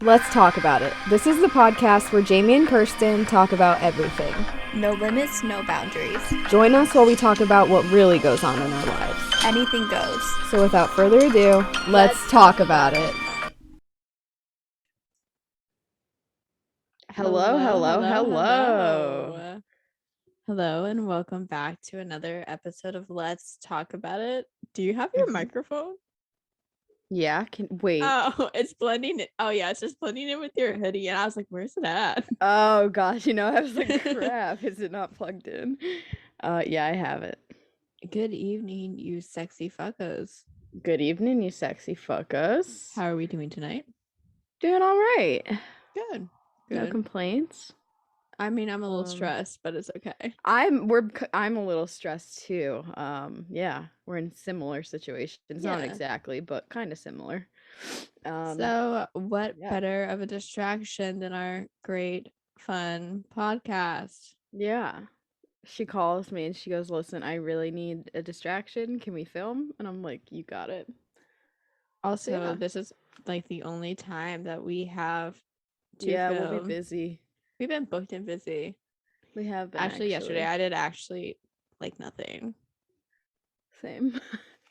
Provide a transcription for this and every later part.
Let's talk about it. This is the podcast where Jamie and Kirsten talk about everything. No limits, no boundaries. Join us while we talk about what really goes on in our lives. Anything goes. So without further ado, let's talk about it. Hello. Hello, and welcome back to another episode of Let's Talk About It. Do you have your microphone? Yeah, wait. Oh, it's blending it. Oh, yeah, it's just blending in with your hoodie. And I was like, where's it at? Oh, gosh, I was like, crap, is it not plugged in? Yeah, I have it. Good evening, you sexy fuckos. Good evening, you sexy fuckos. How are we doing tonight? Doing all right. Good. No complaints. I mean, I'm a little stressed, but it's okay. I'm a little stressed too. Yeah, we're in similar situations. Not exactly, but kind of similar. So what better of a distraction than our great fun podcast? Yeah. She calls me and she goes, "Listen, I really need a distraction. Can we film?" And I'm like, "You got it." Also, this is like the only time that we have to film. We'll be busy. We've been booked and busy. We have been. Actually, yesterday I did like nothing. Same.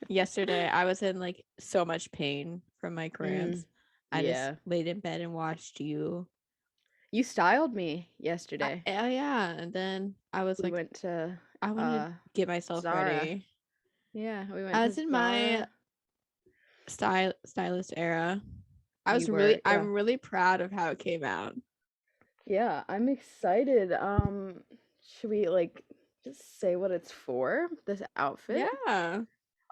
Yesterday I was in like so much pain from my cramps. I just laid in bed and watched you. You styled me yesterday. Yeah, and then I was I wanted to get myself Zara. Ready. Yeah, we went. I was in my stylist era. I'm really proud of how it came out. Yeah, I'm excited. Should we just say what it's for? This outfit? Yeah.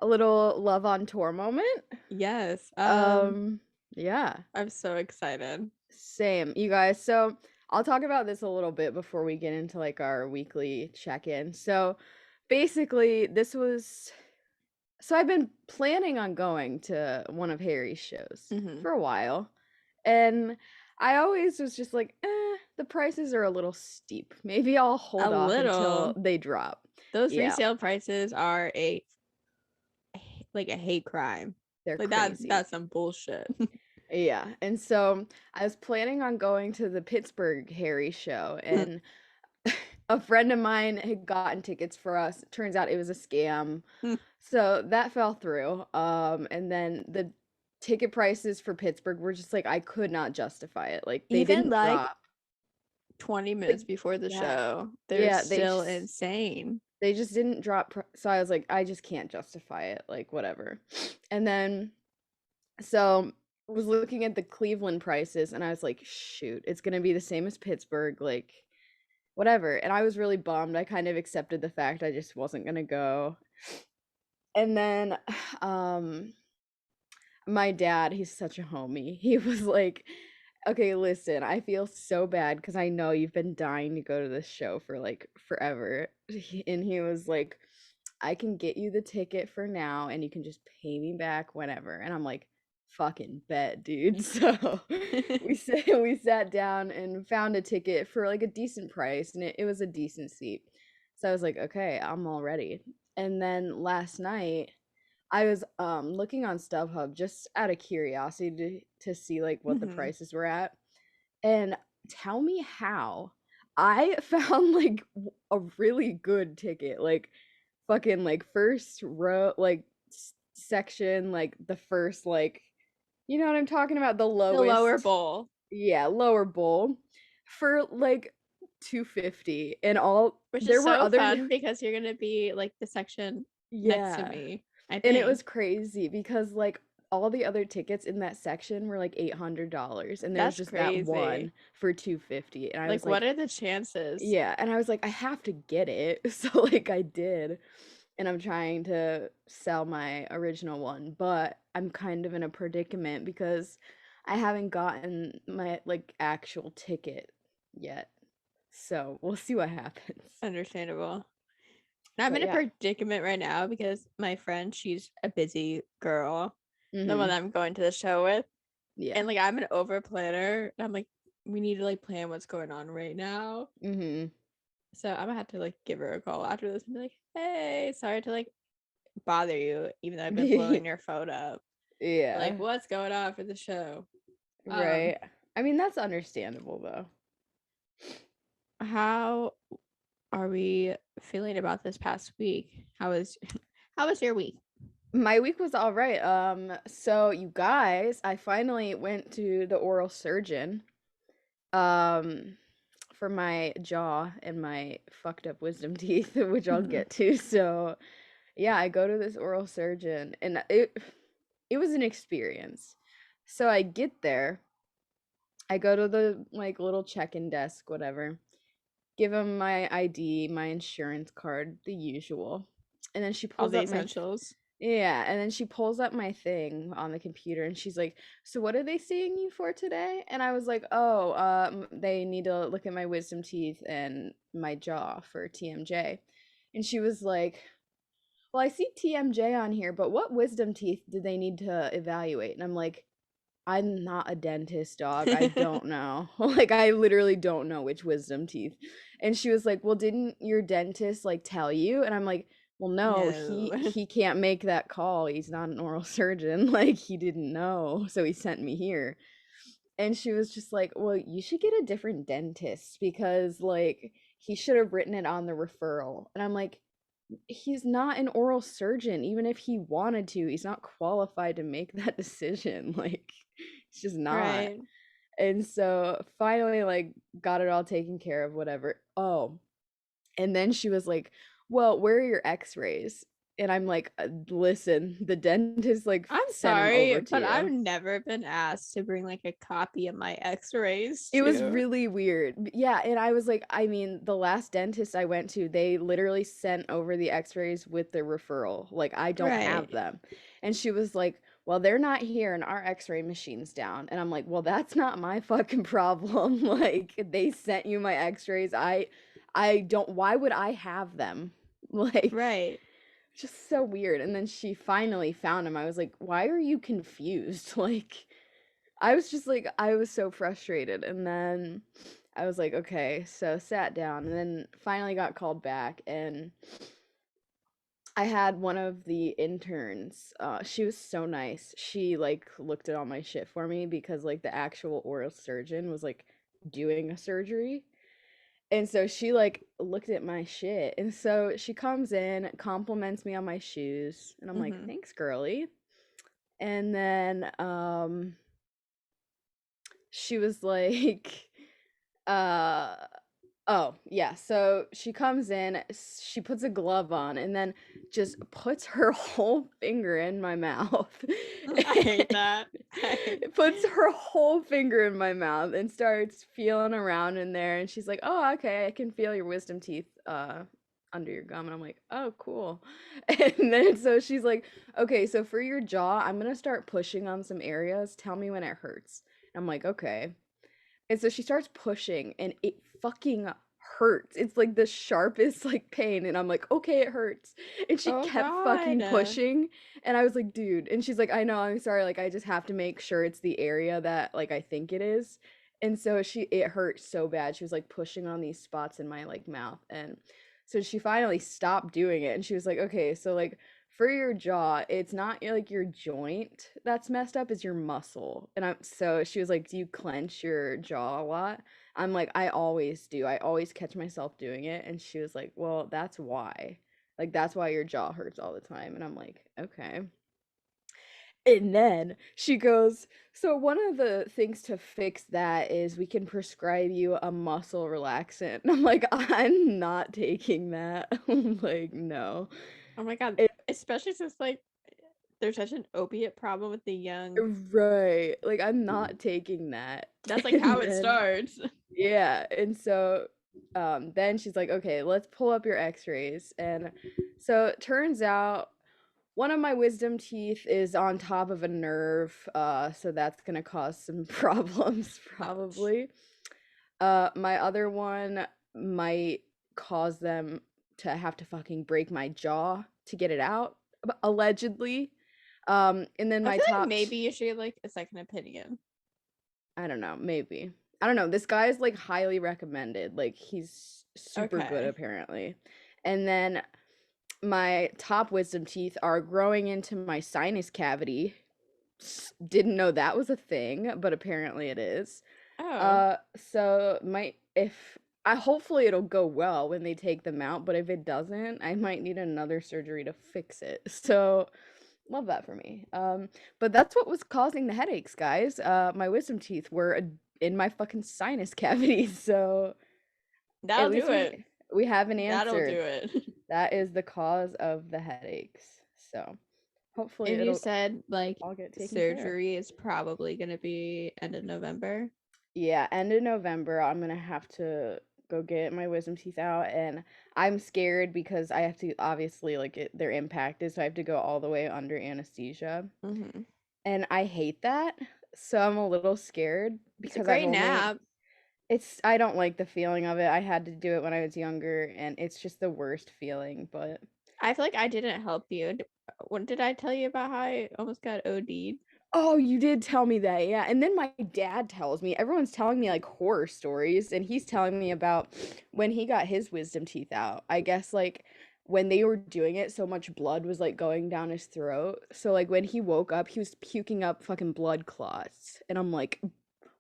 A little love on tour moment? Yes. Yeah. I'm so excited. Same, you guys. So I'll talk about this a little bit before we get into like our weekly check-in. So basically so I've been planning on going to one of Harry's shows for a while. And I always was just like, the prices are a little steep. Maybe I'll hold off until they drop. Those resale prices are a hate crime. They're like crazy. That's some bullshit. Yeah. And so I was planning on going to the Pittsburgh Harry show, and a friend of mine had gotten tickets for us. Turns out it was a scam. So that fell through. And then the ticket prices for Pittsburgh were just like, I could not justify it. Like, they Even didn't drop 20 minutes before the show. They're still insane. They just didn't drop. So I was like, I just can't justify it. Like, whatever. And then, so I was looking at the Cleveland prices and I was like, shoot, it's going to be the same as Pittsburgh. Like, whatever. And I was really bummed. I kind of accepted the fact I just wasn't going to go. And then, my dad, he's such a homie. He was like, okay, listen, I feel so bad because I know you've been dying to go to this show for like forever. And he was like, I can get you the ticket for now and you can just pay me back whenever. And I'm like, fucking bet, dude. So we sat down and found a ticket for like a decent price, and it was a decent seat. So I was like, okay, I'm all ready. And then last night I was looking on StubHub just out of curiosity to see like what the prices were at. And tell me how I found like a really good ticket, like fucking like first row, like section, like the first, like, you know what I'm talking about, the lower bowl. Yeah, lower bowl for like $250 and all. Which is so fun because you're gonna be like the section next to me. I think. And it was crazy because like all the other tickets in that section were like $800, and there was just that one for $250. And I was like, what are the chances? Yeah, and I was like, I have to get it. So like I did. And I'm trying to sell my original one, but I'm kind of in a predicament because I haven't gotten my like actual ticket yet. So we'll see what happens. Understandable. I'm in a predicament right now because my friend, she's a busy girl, the one I'm going to the show with. Yeah. And like I'm an over planner. I'm like, we need to like plan what's going on right now. So I'm gonna have to like give her a call after this and be like, hey, sorry to like bother you, even though I've been blowing your phone up. Yeah. Like, what's going on for the show? Right. I mean, that's understandable though. How are we feeling about this past week? How was your week? My week was all right. So you guys, I finally went to the oral surgeon, um, for my jaw and my fucked up wisdom teeth, which I'll get to. So yeah, I go to this oral surgeon, and it was an experience. So I get there, I go to the like little check-in desk, whatever, give him my ID, my insurance card, the usual, and then she All pulls the up my essentials. yeah, and then she pulls up my thing on the computer and she's like, "So what are they seeing you for today?" And I was like, "Oh, they need to look at my wisdom teeth and my jaw for TMJ." And she was like, "Well, I see TMJ on here, but what wisdom teeth do they need to evaluate?" And I'm like, "I'm not a dentist, dog. I don't know." Like, I literally don't know which wisdom teeth. And she was like, "Well, didn't your dentist like tell you?" And I'm like, "Well, no, No. he can't make that call. He's not an oral surgeon. Like, he didn't know, so he sent me here." And she was just like, "Well, you should get a different dentist because like he should have written it on the referral." And I'm like, "He's not an oral surgeon. Even if he wanted to, he's not qualified to make that decision." Like, it's just not. Right. And so finally, like, got it all taken care of, whatever. Oh, and then she was like, "Well, where are your x-rays?" And I'm like, "Listen, the dentist like I'm sent him over sorry, to but I've you." never been asked to bring like a copy of my x-rays It was to. really weird. Yeah, and I was like, I mean, the last dentist I went to, they literally sent over the x-rays with the referral. Like, I don't have Right. them. And she was like, "Well, they're not here and our x-ray machine's down." And I'm like, "Well, that's not my fucking problem." Like, they sent you my x-rays. I don't, why would I have them? Like, Right. just so weird. And then she finally found him. I was like, "Why are you confused?" Like, I was just like, I was so frustrated. And then I was like, okay, so sat down and then finally got called back. And I had one of the interns, she was so nice. She like looked at all my shit for me because like the actual oral surgeon was like doing a surgery. And so she like looked at my shit. And so she comes in, compliments me on my shoes, and I'm like, Mm-hmm. "Thanks, girly." And then she was like, uh oh yeah, so she comes in, she puts a glove on and then just puts her whole finger in my mouth. I hate that. Puts her whole finger in my mouth and starts feeling around in there, and she's like, "Oh, okay, I can feel your wisdom teeth under your gum." And I'm like, "Oh, cool." And then so she's like, "Okay, so for your jaw, I'm gonna start pushing on some areas. Tell me when it hurts." I'm like, "Okay." And so she starts pushing and it fucking hurts. It's like the sharpest like pain, and I'm like, "Okay, it hurts." And she Oh kept fucking God. pushing, and I was like, "Dude." And she's like, "I know, I'm sorry. Like, I just have to make sure it's the area that like I think it is." And so it hurt so bad. She was like pushing on these spots in my like mouth, and so she finally stopped doing it, and she was like, "Okay, so like for your jaw, it's not like your joint that's messed up, it's your muscle." And so she was like, "Do you clench your jaw a lot?" I'm like, "I always do. I always catch myself doing it." And she was like, "Well, that's why. Like, that's why your jaw hurts all the time." And I'm like, "Okay." And then she goes, "So one of the things to fix that is we can prescribe you a muscle relaxant." And I'm like, "I'm not taking that." I'm like, "No." Oh my God. It, Especially since like there's such an opiate problem with the young. right. Like, I'm not taking that. That's like how And it then starts. yeah, and so then she's like, "Okay, let's pull up your x-rays." And so it turns out one of my wisdom teeth is on top of a nerve, so that's gonna cause some problems Ouch. probably. My other one might cause them to have to fucking break my jaw to get it out, allegedly. And then I my feel like top maybe you should get like a second opinion. I don't know, maybe. I don't know. This guy is like highly recommended. Like, he's super good Okay. apparently. And then my top wisdom teeth are growing into my sinus cavity. Didn't know that was a thing, but apparently it is. Oh. So hopefully it'll go well when they take them out, but if it doesn't, I might need another surgery to fix it. So love that for me. But that's what was causing the headaches, guys. My wisdom teeth were in my fucking sinus cavities, so That'll at least do it. we have an That'll answer. do it. That is the cause of the headaches. So hopefully And you it'll said like all get taken care of. surgery is probably gonna be end of November. Yeah, end of November, I'm gonna have to go get my wisdom teeth out, and I'm scared because I have to obviously they're impacted, so I have to go all the way under anesthesia, and I hate that, so I'm a little scared It's a because great nap. I don't like the feeling of it. I had to do it when I was younger, and it's just the worst feeling. But I feel like I didn't help you. What did I tell you about how I almost got OD'd? oh, you did tell me that, yeah. And then my dad tells me, everyone's telling me like horror stories, and he's telling me about when he got his wisdom teeth out. I guess like when they were doing it, so much blood was like going down his throat. So like when he woke up, he was puking up fucking blood clots. And I'm like,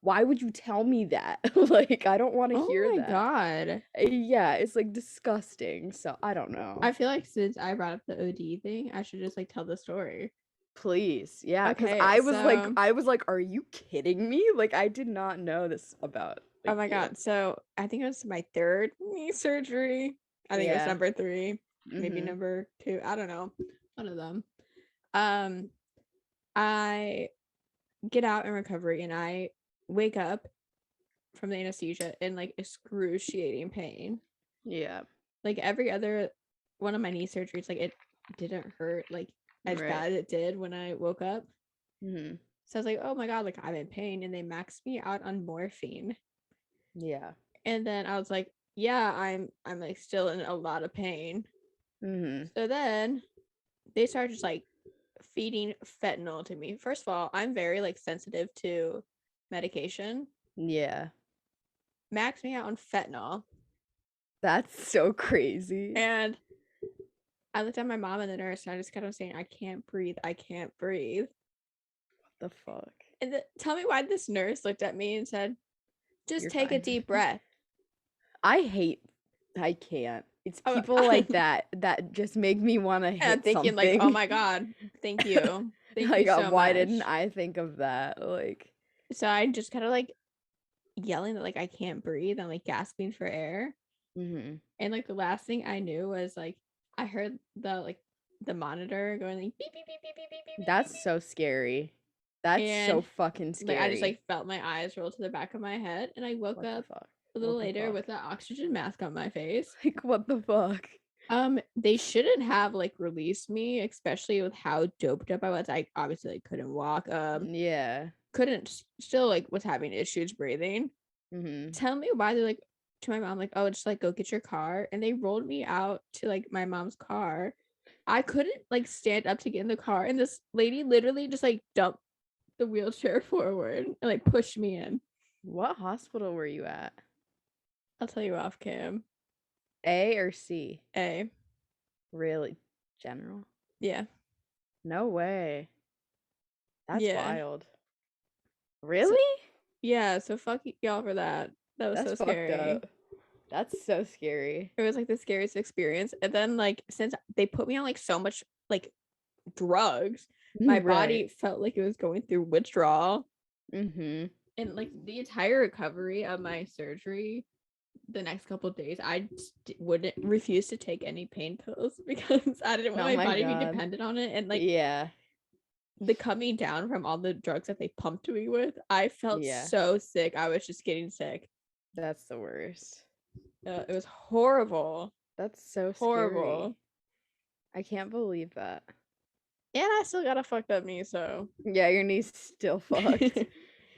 why would you tell me that? Like, I don't want to hear Oh my that. god. Yeah, it's like disgusting. So I don't know. I feel like since I brought up the OD thing, I should just like tell the story. Please. Yeah, because Okay, I was like, are you kidding me? Like, I did not know this about oh my god. So I think it was my third knee surgery. I think it was number 3, maybe number 2. I don't know. One of them. I get out in recovery and I wake up from the anesthesia in like excruciating pain. Yeah. Like every other one of my knee surgeries, like it didn't hurt like as bad as it did when I woke up. So I was like, oh my god, like I'm in pain, and they maxed me out on morphine. Yeah. And then I was like, yeah, I'm like still in a lot of pain. So then they started just like feeding fentanyl to me. First of all, I'm very like sensitive to medication. Yeah. Maxed me out on fentanyl. That's so crazy. And I looked at my mom and the nurse, and I just kept on saying, I can't breathe. I can't breathe. What the fuck? And tell me why this nurse looked at me and said, just take a deep breath. I can't. It's people like that just make me want to hit thinking something. Like, oh my god, thank you. Thank like, you so why much. didn't I think of that? Like, so I just kind of like yelling that like I can't breathe and like gasping for air. And like the last thing I knew was like I heard the monitor going like beep beep beep beep beep beep beep. That's so scary. That's so fucking scary. Like I just like felt my eyes roll to the back of my head, and I woke up a little later with an oxygen mask on my face. Like, what the fuck? They shouldn't have like released me, especially with how doped up I was. I obviously like, couldn't walk. Yeah. Couldn't still like was having issues breathing. Tell me why they're like to my mom, like, oh, just like go get your car. And they rolled me out to like my mom's car. I couldn't like stand up to get in the car, and this lady literally just like dumped the wheelchair forward and like pushed me in. What hospital were you at? I'll tell you off cam. A or C? A. Really? General? Yeah. No way. That's wild. Really? So fuck y'all for that. That was so scary. Up. That's so scary. It was like the scariest experience. And then like since they put me on like so much like drugs, my body felt like it was going through withdrawal. And like the entire recovery of my surgery, the next couple of days, I wouldn't refuse to take any pain pills because I didn't want my body to be dependent on it. And like the coming down from all the drugs that they pumped me with, I felt so sick. I was just getting sick. That's the worst. It was horrible. That's so horrible. Scary. I can't believe that. And I still got a fucked up knee, so yeah, your knee's still fucked.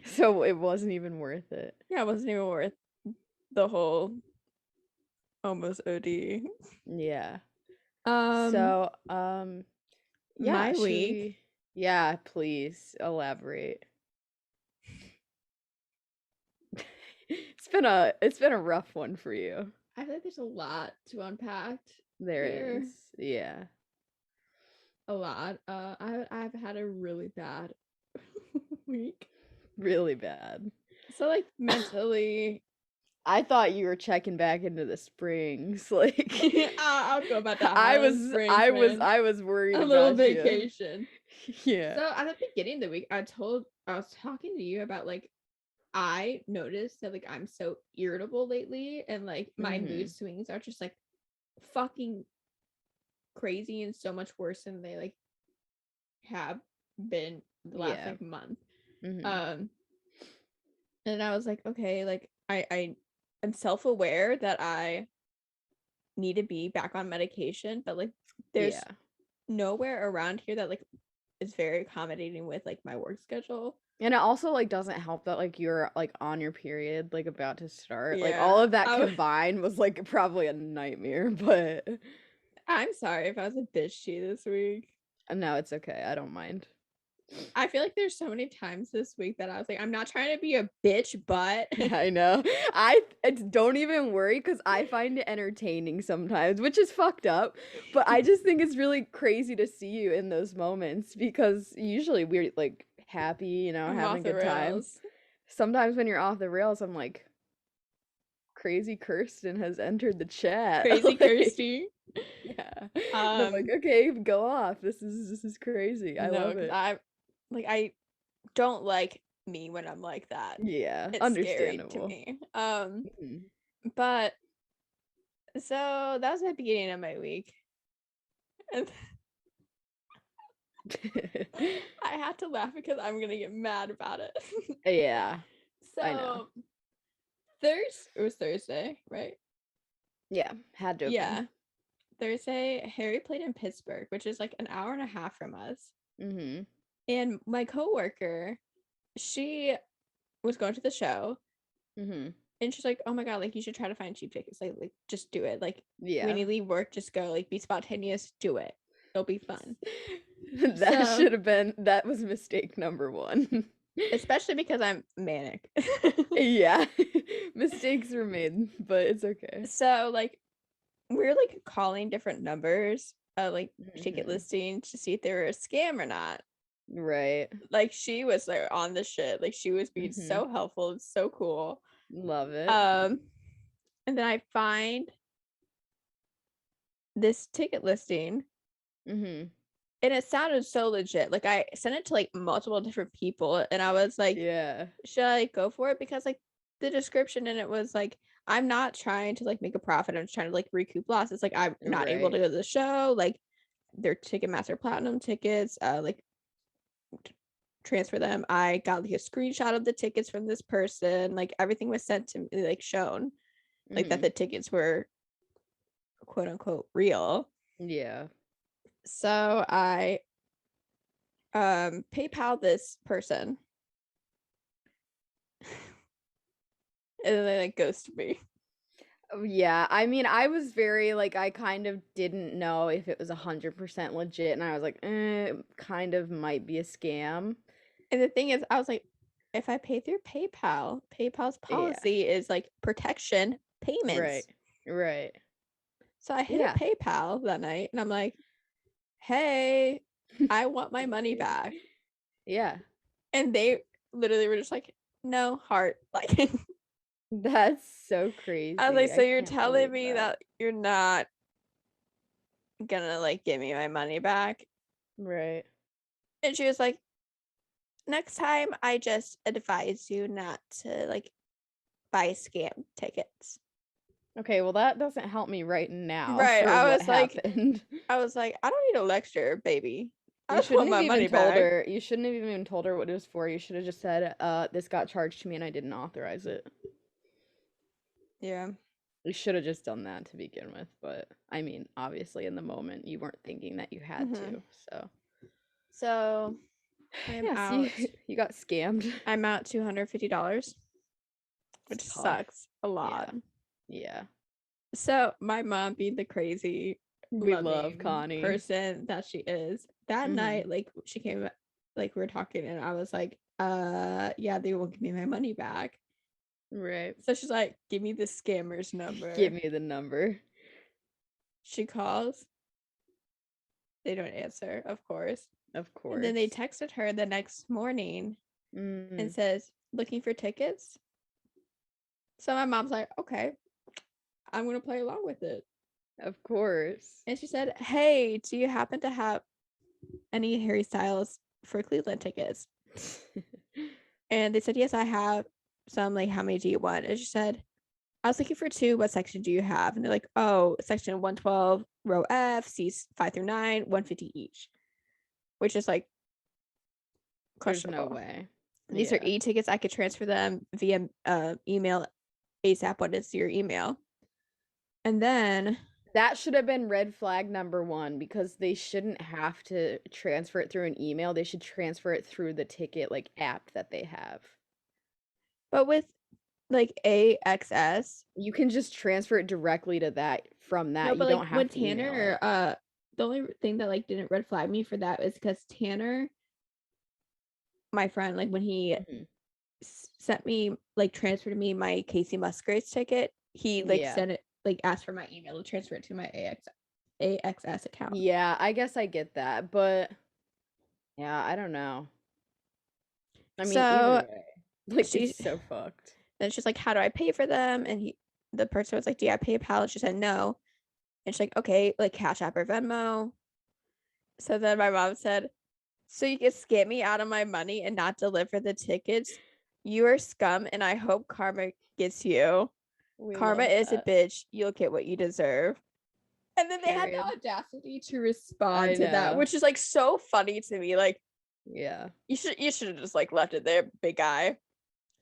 So it wasn't even worth it. Yeah, it wasn't even worth the whole almost OD. Yeah. Yeah, my week. Yeah, please elaborate. It's been a rough one for you. I feel like there's a lot to unpack. There is. Yeah. A lot. I've had a really bad week. Really bad. So like mentally, I thought you were checking back into the springs. Like I'll go about that. I Springs, I was worried a about little you. vacation. Yeah. So at the beginning of the week, I was talking to you about like I noticed that like I'm so irritable lately, and like my mood swings are just like fucking crazy and so much worse than they like have been the last like month. And I was like, okay, like I am self-aware that I need to be back on medication, but like there's nowhere around here that like is very accommodating with like my work schedule. And it also like doesn't help that like you're like on your period, like about to start. Like all of that combined was like probably a nightmare, but I'm sorry if I was a bitch to you this week. No, it's okay. I don't mind. I feel like there's so many times this week that I was like, I'm not trying to be a bitch, but I know. Don't even worry, because I find it entertaining sometimes, which is fucked up. But I just think it's really crazy to see you in those moments, because usually we're like happy, you know, I'm having a good time. Sometimes when you're off the rails, I'm like, crazy Kirsten has entered the chat. Crazy like, Kirsty. Yeah. I'm like, okay, go off. This is crazy. I love it. I don't like me when I'm like that. Yeah, it's understandable. Scary to me. But so that was the beginning of my week. And I had to laugh because I'm gonna get mad about it. Yeah. So I know. It was Thursday, right? Yeah, had to. Yeah. Thursday, Harry played in Pittsburgh, which is like an hour and a half from us. And my coworker, she was going to the show. And she's like, oh my God, like you should try to find cheap tickets. Like just do it. Like when you leave work, just go, like be spontaneous, do it. It'll be fun. That was mistake number one. Especially because I'm manic. Yeah. Mistakes were made, but it's okay. So like we're like calling different numbers, like ticket listings to see if they were a scam or not. Right. Like she was like on the shit. Like she was being so helpful. It's so cool. Love it. And then I find this ticket listing. And it sounded so legit. Like I sent it to like multiple different people, and I was like, yeah, should I go for it? Because like the description in it was like, I'm not trying to like make a profit. I'm just trying to like recoup losses. Like I'm not able to go to the show. Like their Ticketmaster Platinum tickets, like transfer them. I got like a screenshot of the tickets from this person. Like everything was sent to me, like shown, like that the tickets were quote unquote real. Yeah. So I PayPal this person. And then they like ghosted me. Yeah, I mean, I was very like, I kind of didn't know if it was 100% legit, and I was like, kind of might be a scam. And the thing is, I was like, if I pay through PayPal's policy is like protection payments. Right. So I hit a PayPal that night, and I'm like, hey, I want my money back. Yeah. And they literally were just like, no, heart. Like that's so crazy. I was like, so you're telling me that you're not gonna like give me my money back? Right. And she was like, next time I just advise you not to like buy scam tickets. Okay, well that doesn't help me right now. Right. I was like, I don't need a lecture, baby. I just want my money back. You shouldn't have even told her what it was for. You should have just said, this got charged to me and I didn't authorize it. Yeah. We should have just done that to begin with, but I mean, obviously in the moment you weren't thinking that you had to, so. So I'm out. You got scammed. I'm out $250, which sucks a lot. Yeah. So my mom being the crazy we love Connie person that she is, that night, like she came, like we were talking, and I was like, yeah, they won't give me my money back. Right. So she's like, give me the scammer's number. Give me the number. She calls. They don't answer, of course. And then they texted her the next morning and says, looking for tickets? So my mom's like, okay, I'm gonna play along with it. Of course. And she said, hey, do you happen to have any Harry Styles for Cleveland tickets? And they said, yes, I have. So I'm like, how many do you want? And she said, I was looking for 2. What section do you have? And they're like, oh, section 112, row F, C's 5 through 9, 150 each. Which is like questionable. There's no way. And these are e-tickets. I could transfer them via email ASAP. What is your email? And then that should have been red flag number 1, because they shouldn't have to transfer it through an email. They should transfer it through the ticket like app that they have. But with like AXS, you can just transfer it directly to that from that. No, but you don't have to Tanner, the only thing that like didn't red flag me for that is because Tanner, my friend, like when he sent me, like transferred me my Casey Musgraves ticket, he like sent it, like asked for my email to transfer it to my AXS account. Yeah, I guess I get that, but yeah, I don't know. I mean, either way, like it's so fucked. And she's like, how do I pay for them? And the person was like, do you have PayPal? And she said no. And she's like, okay, like Cash App or Venmo. So then my mom said, so you can scam me out of my money and not deliver the tickets? You are scum, and I hope karma gets you. Karma is a bitch. You'll get what you deserve. And then they had the audacity to respond to that, which is like so funny to me. Like, yeah, you should have just like left it there, big guy.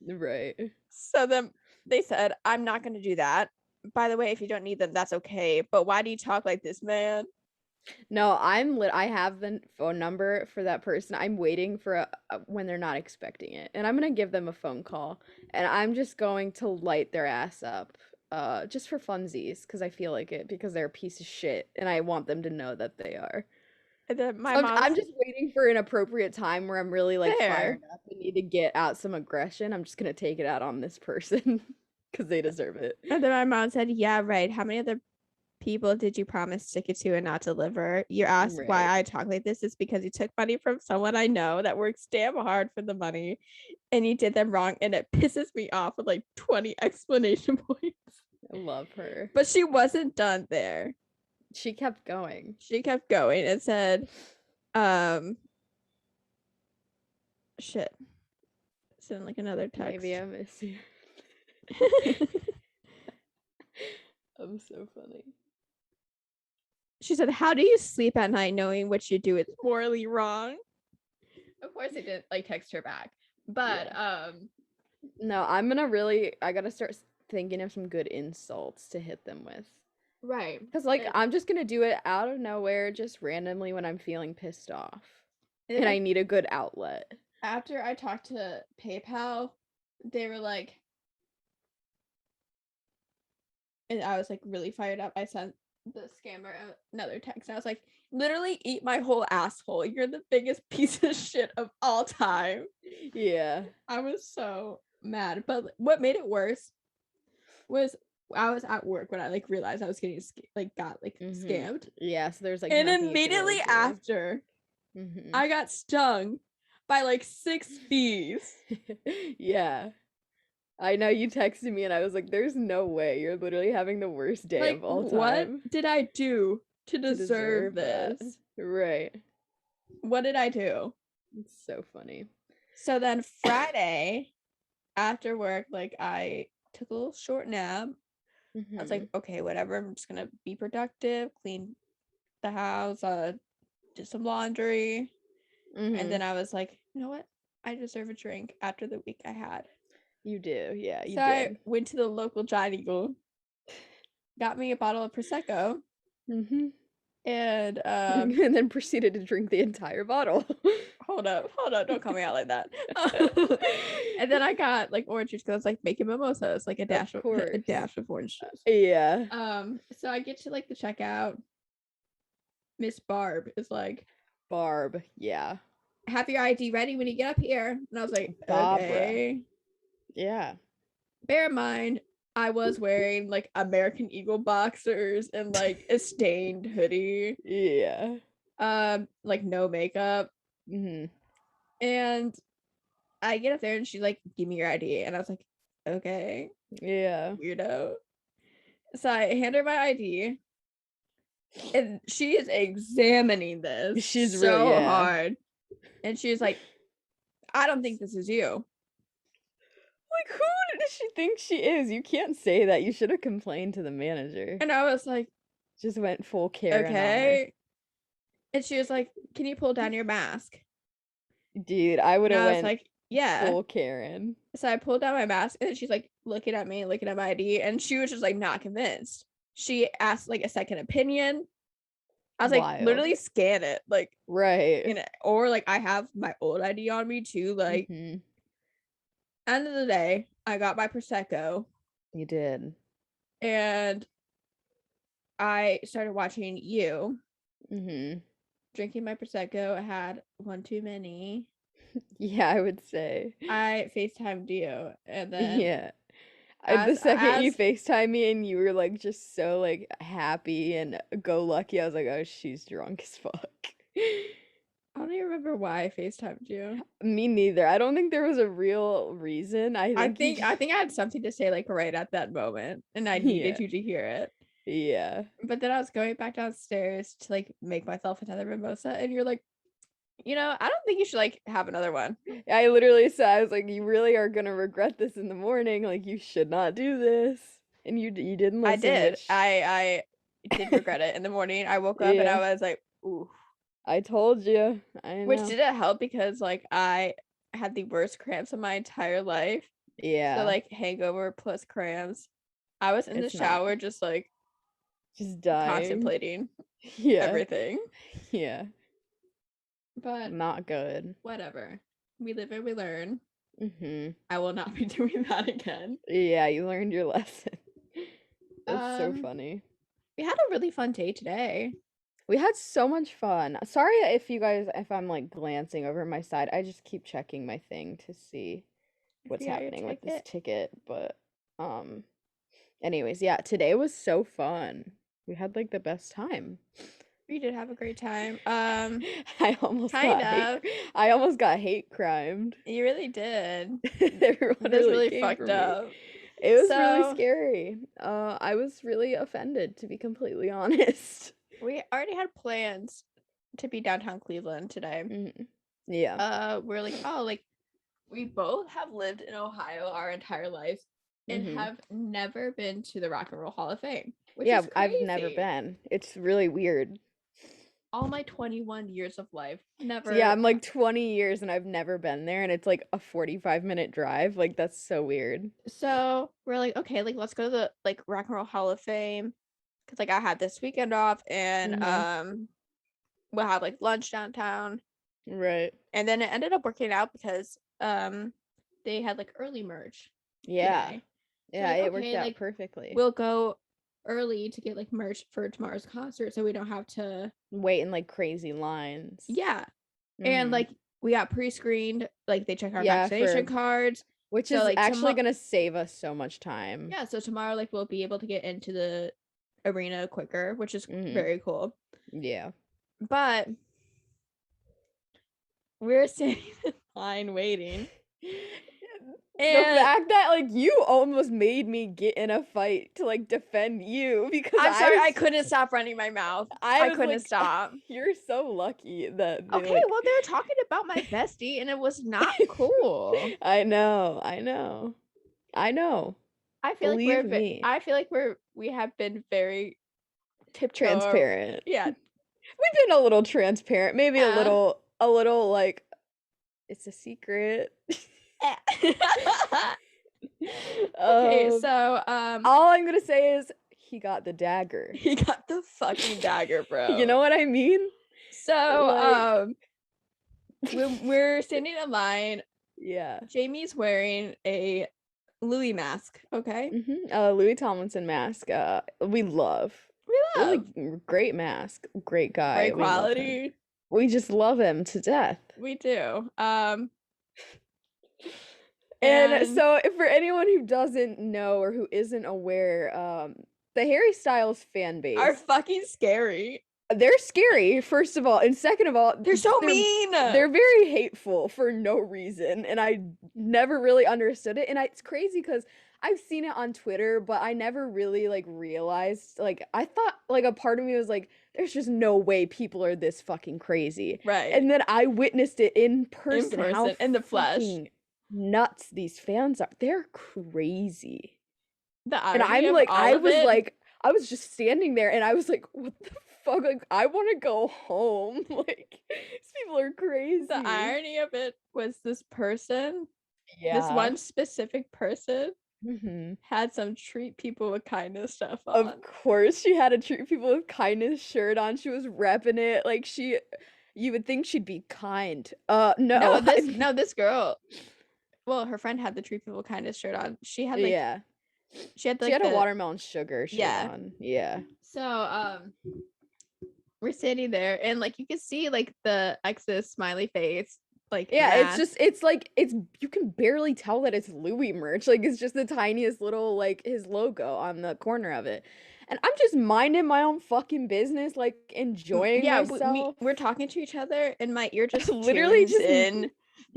Right. So then they said, I'm not going to do that. By the way, if you don't need them, that's okay. But why do you talk like this, man? No, I have the phone number for that person. I'm waiting for when they're not expecting it. And I'm going to give them a phone call. And I'm just going to light their ass up. Just for funsies, because I feel like it, because they're a piece of shit. And I want them to know that they are. And then I'm just waiting for an appropriate time where I'm really like fired up and need to get out some aggression. I'm just going to take it out on this person because they deserve it. And then my mom said, yeah, right. How many other people did you promise to get to and not deliver? You asked why I talk like this. Is because you took money from someone I know that works damn hard for the money and you did them wrong, and it pisses me off with like 20 explanation points. I love her. But she wasn't done there. She kept going. And said, shit. Send like another text. Maybe I miss you. I'm so funny. She said, how do you sleep at night knowing what you do is morally wrong? Of course I didn't like text her back. But no, I gotta start thinking of some good insults to hit them with. Right. Because like I'm just gonna do it out of nowhere, just randomly when I'm feeling pissed off. And I need a good outlet. After I talked to PayPal, they were like, and I was like really fired up. I sent the scammer another text. I was like, literally eat my whole asshole. You're the biggest piece of shit of all time. Yeah. I was so mad. But what made it worse was I was at work when I like realized I was getting scammed. Yeah, so there's like, and immediately after I got stung by like 6 bees. Yeah. I know, you texted me and I was like, there's no way. You're literally having the worst day of all time. What did I do to deserve this? That. Right. What did I do? It's so funny. So then Friday after work, like I took a little short nap. I was like, okay, whatever. I'm just gonna be productive, clean the house, do some laundry. And then I was like, you know what? I deserve a drink after the week I had. You do, yeah. So I went to the local Giant Eagle, got me a bottle of Prosecco, and and then proceeded to drink the entire bottle. Hold up, don't call me out like that. And then I got like orange juice because I was like making mimosas, like a dash of orange juice. Yeah. So I get to like the checkout. Miss Barb is like, Barb, yeah. Have your ID ready when you get up here. And I was like, Barbara. Okay. Yeah. Bear in mind, I was wearing like American Eagle boxers and like a stained hoodie. Yeah. Like no makeup. And I get up there and she's like, give me your ID. And I was like, okay. Yeah. Weirdo. So I hand her my ID. And she is examining this She's so really hard. And she's like, I don't think this is you. Like, who does she think she is? You can't say that. You should have complained to the manager. And I was like, just went full Karen on her. Okay. And she was like, can you pull down your mask? Dude, I would have went like, yeah. full Karen. So I pulled down my mask and she's like looking at me, looking at my ID, and she was just like not convinced. She asked like a second opinion. I was like, literally scan it, like, right. You know, or like I have my old ID on me too. Like, end of the day, I got my Prosecco. You did. And I started watching you. Drinking my Prosecco. I had one too many. Yeah, I would say. I FaceTimed you, and then yeah. The second you FaceTime me and you were like just so like happy and go lucky, I was like, oh, she's drunk as fuck. I don't even remember why I FaceTimed you. Me neither. I don't think there was a real reason. I think I had something to say like right at that moment, and I needed you to hear it. Yeah. But then I was going back downstairs to like make myself another mimosa, and you're like, you know, I don't think you should like have another one. I literally said, I was like, you really are gonna regret this in the morning. Like, you should not do this. And you didn't listen. I did. I did regret it in the morning. I woke up and I was like, ooh. I told you. I know. Which didn't help because like I had the worst cramps of my entire life. Yeah. So like hangover plus cramps. I was in the shower just like dying. Contemplating everything. Yeah. But not good. Whatever. We live and we learn. I will not be doing that again. Yeah, you learned your lesson. That's so funny. We had a really fun day today. We had so much fun. Sorry if I'm like glancing over my side. I just keep checking my thing to see what's happening with this ticket. But anyways, yeah, today was so fun. We had like the best time. We did have a great time. I almost got hate crimed. You really did. Everyone was really fucked up. It was really scary. I was really offended, to be completely honest. We already had plans to be downtown Cleveland today. Yeah. We're like, oh, like we both have lived in Ohio our entire lives and have never been to the Rock and Roll Hall of Fame. Which is crazy. I've never been. It's really weird. All my 21 years of life, never. So yeah, I'm like 20 years and I've never been there, and it's like a 45-minute drive. Like, that's so weird. So we're like, okay, like let's go to the like Rock and Roll Hall of Fame, because like I had this weekend off, and we'll have like lunch downtown. Right. And then it ended up working out because they had like early merch. Yeah. Today. Yeah, so, like, it worked out perfectly. We'll go early to get like merch for tomorrow's concert, so we don't have to wait in like crazy lines. Yeah. And like we got pre-screened, like they check our vaccination cards, which is like actually gonna save us so much time. Yeah, so tomorrow like we'll be able to get into the arena quicker, which is very cool. Yeah. But we're standing in line waiting. And the fact that like you almost made me get in a fight to like defend you, because I'm sorry, I couldn't stop running my mouth. I couldn't stop. You're so lucky that well, they were talking about my bestie and it was not cool. I know. I feel like we have been very transparent. Yeah. We've been a little transparent, maybe a little like it's a secret. Okay, so all I'm gonna say is he got the dagger. He got the fucking dagger, bro. You know what I mean? So we're standing in line. Yeah. Jamie's wearing a Louis mask. Okay. Louis Tomlinson mask. We love. Really great mask. Great guy. Great quality. We just love him to death. We do. And so for anyone who doesn't know or who isn't aware, the Harry Styles fan base are fucking scary. they're scary, first of all, and second of all, they're so mean. They're very hateful for no reason, and I never really understood it. And it's crazy because I've seen it on Twitter, but I never really like realized. Like, I thought like a part of me was like, "There's just no way people are this fucking crazy." Right. And then I witnessed it in person. How in the flesh nuts these fans are. They're crazy. And I'm like, I was just standing there, and I was like, "What the fuck? Like, I want to go home." Like, these people are crazy. The irony of it was this person, this one specific person, had some treat people with kindness stuff on. Of course, she had a treat people with kindness shirt on. She was repping it. Like, you would think she'd be kind. No, this girl. Well, her friend had the treat people with kindness shirt on. She had like she had a watermelon sugar shirt on. Yeah. So we're sitting there, and like you can see like the ex's smiley face. Like, it's like you can barely tell that it's Louis merch. Like, it's just the tiniest little like his logo on the corner of it. And I'm just minding my own fucking business, like enjoying myself. We're talking to each other, and my ear just literally tunes in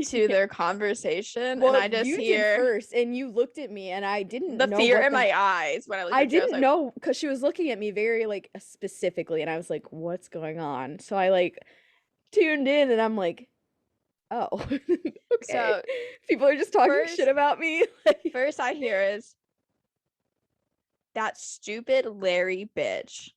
to their conversation, and I just hear first, and you looked at me, and I didn't know fear in my eyes when I looked at you. I didn't know, because she was looking at me very like specifically, and I was like, "What's going on?" So I like tuned in, and I'm like, "Oh, okay." So people are just talking shit about me. First I hear is, "That stupid Larry bitch."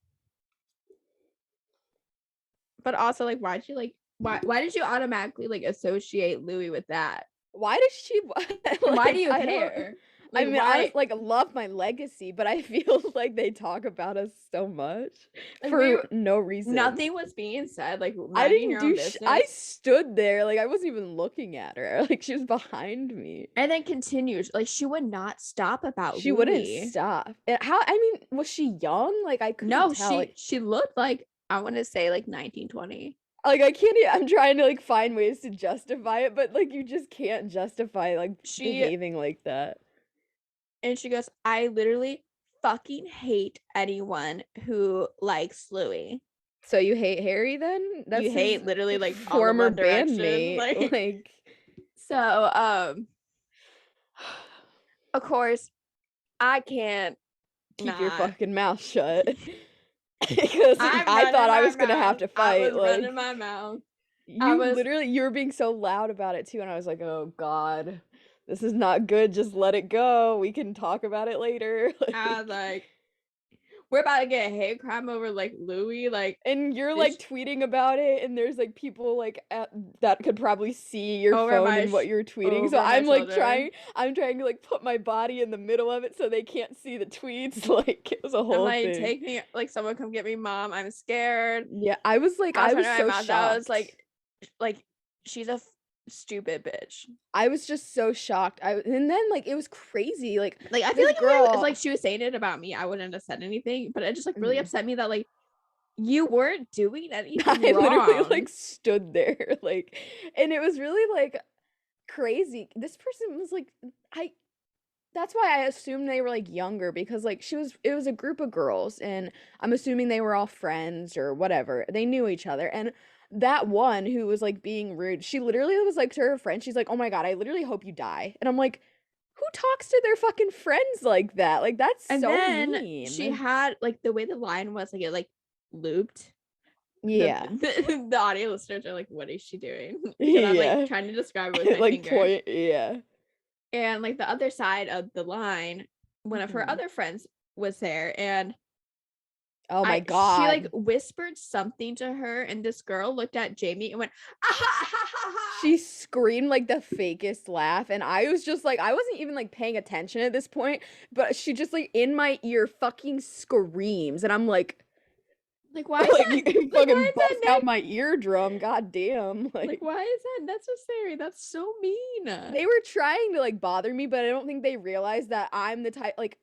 But also, like, why did you automatically like associate Louis with that? Why does she like, why do you care? Like, I mean, I like love my legacy, but I feel like they talk about us so much for no reason. Nothing was being said. Like, I didn't do I stood there, like I wasn't even looking at her. Like, she was behind me. And then continued. Like, she would not stop about She wouldn't stop. How, I mean, was she young? Like, I couldn't tell. She looked like, I want to say like 1920. Like, I can't I'm trying to like find ways to justify it, but like you just can't justify like behaving like that. And she goes, "I literally fucking hate anyone who likes Louis." So you hate Harry then? That's you hate literally like former bandmate. Like so of course I can't keep your fucking mouth shut. Because I thought I was gonna have to fight. I was running my mouth. You were being so loud about it too, and I was like, "Oh God, this is not good. Just let it go. We can talk about it later." I was like, we're about to get a hate crime over like Louis, like, and you're like tweeting about it, and there's like people like that could probably see your phone and what you're tweeting. So I'm like trying to like put my body in the middle of it so they can't see the tweets. Like, it was a whole thing. Take me, like, someone come get me, Mom. I'm scared. Yeah, I was like, I was so shocked. I was like, she's a stupid bitch. I was just so shocked. And then like it was crazy. Like I feel like girl, it's like she was saying it about me, I wouldn't have said anything, but it just like really upset me that like you weren't doing anything I wrong. Literally like stood there, like, and it was really like crazy. This person was like, that's why I assumed they were like younger, because like it was a group of girls, and I'm assuming they were all friends or whatever. They knew each other, and that one who was like being rude, she literally was like to her friend, she's like, "Oh my God, I literally hope you die." And I'm like, who talks to their fucking friends like that? Like, that's so mean. She had like the way the line was, like, it like looped. Yeah. The audio listeners are like, "What is she doing?" And I'm like trying to describe it with my like finger. Point, yeah. And like the other side of the line, one of her other friends was there, and oh my God, she like whispered something to her, and this girl looked at Jamie and went, "Ah, ha, ha, ha, ha." She screamed like the fakest laugh, and I was just like, I wasn't even like paying attention at this point, but she just like in my ear fucking screams, and I'm like why is like, that, you fucking bust out my eardrum, goddamn. Like, why is that necessary? That's so mean. They were trying to like bother me, but I don't think they realized that I'm the type, like,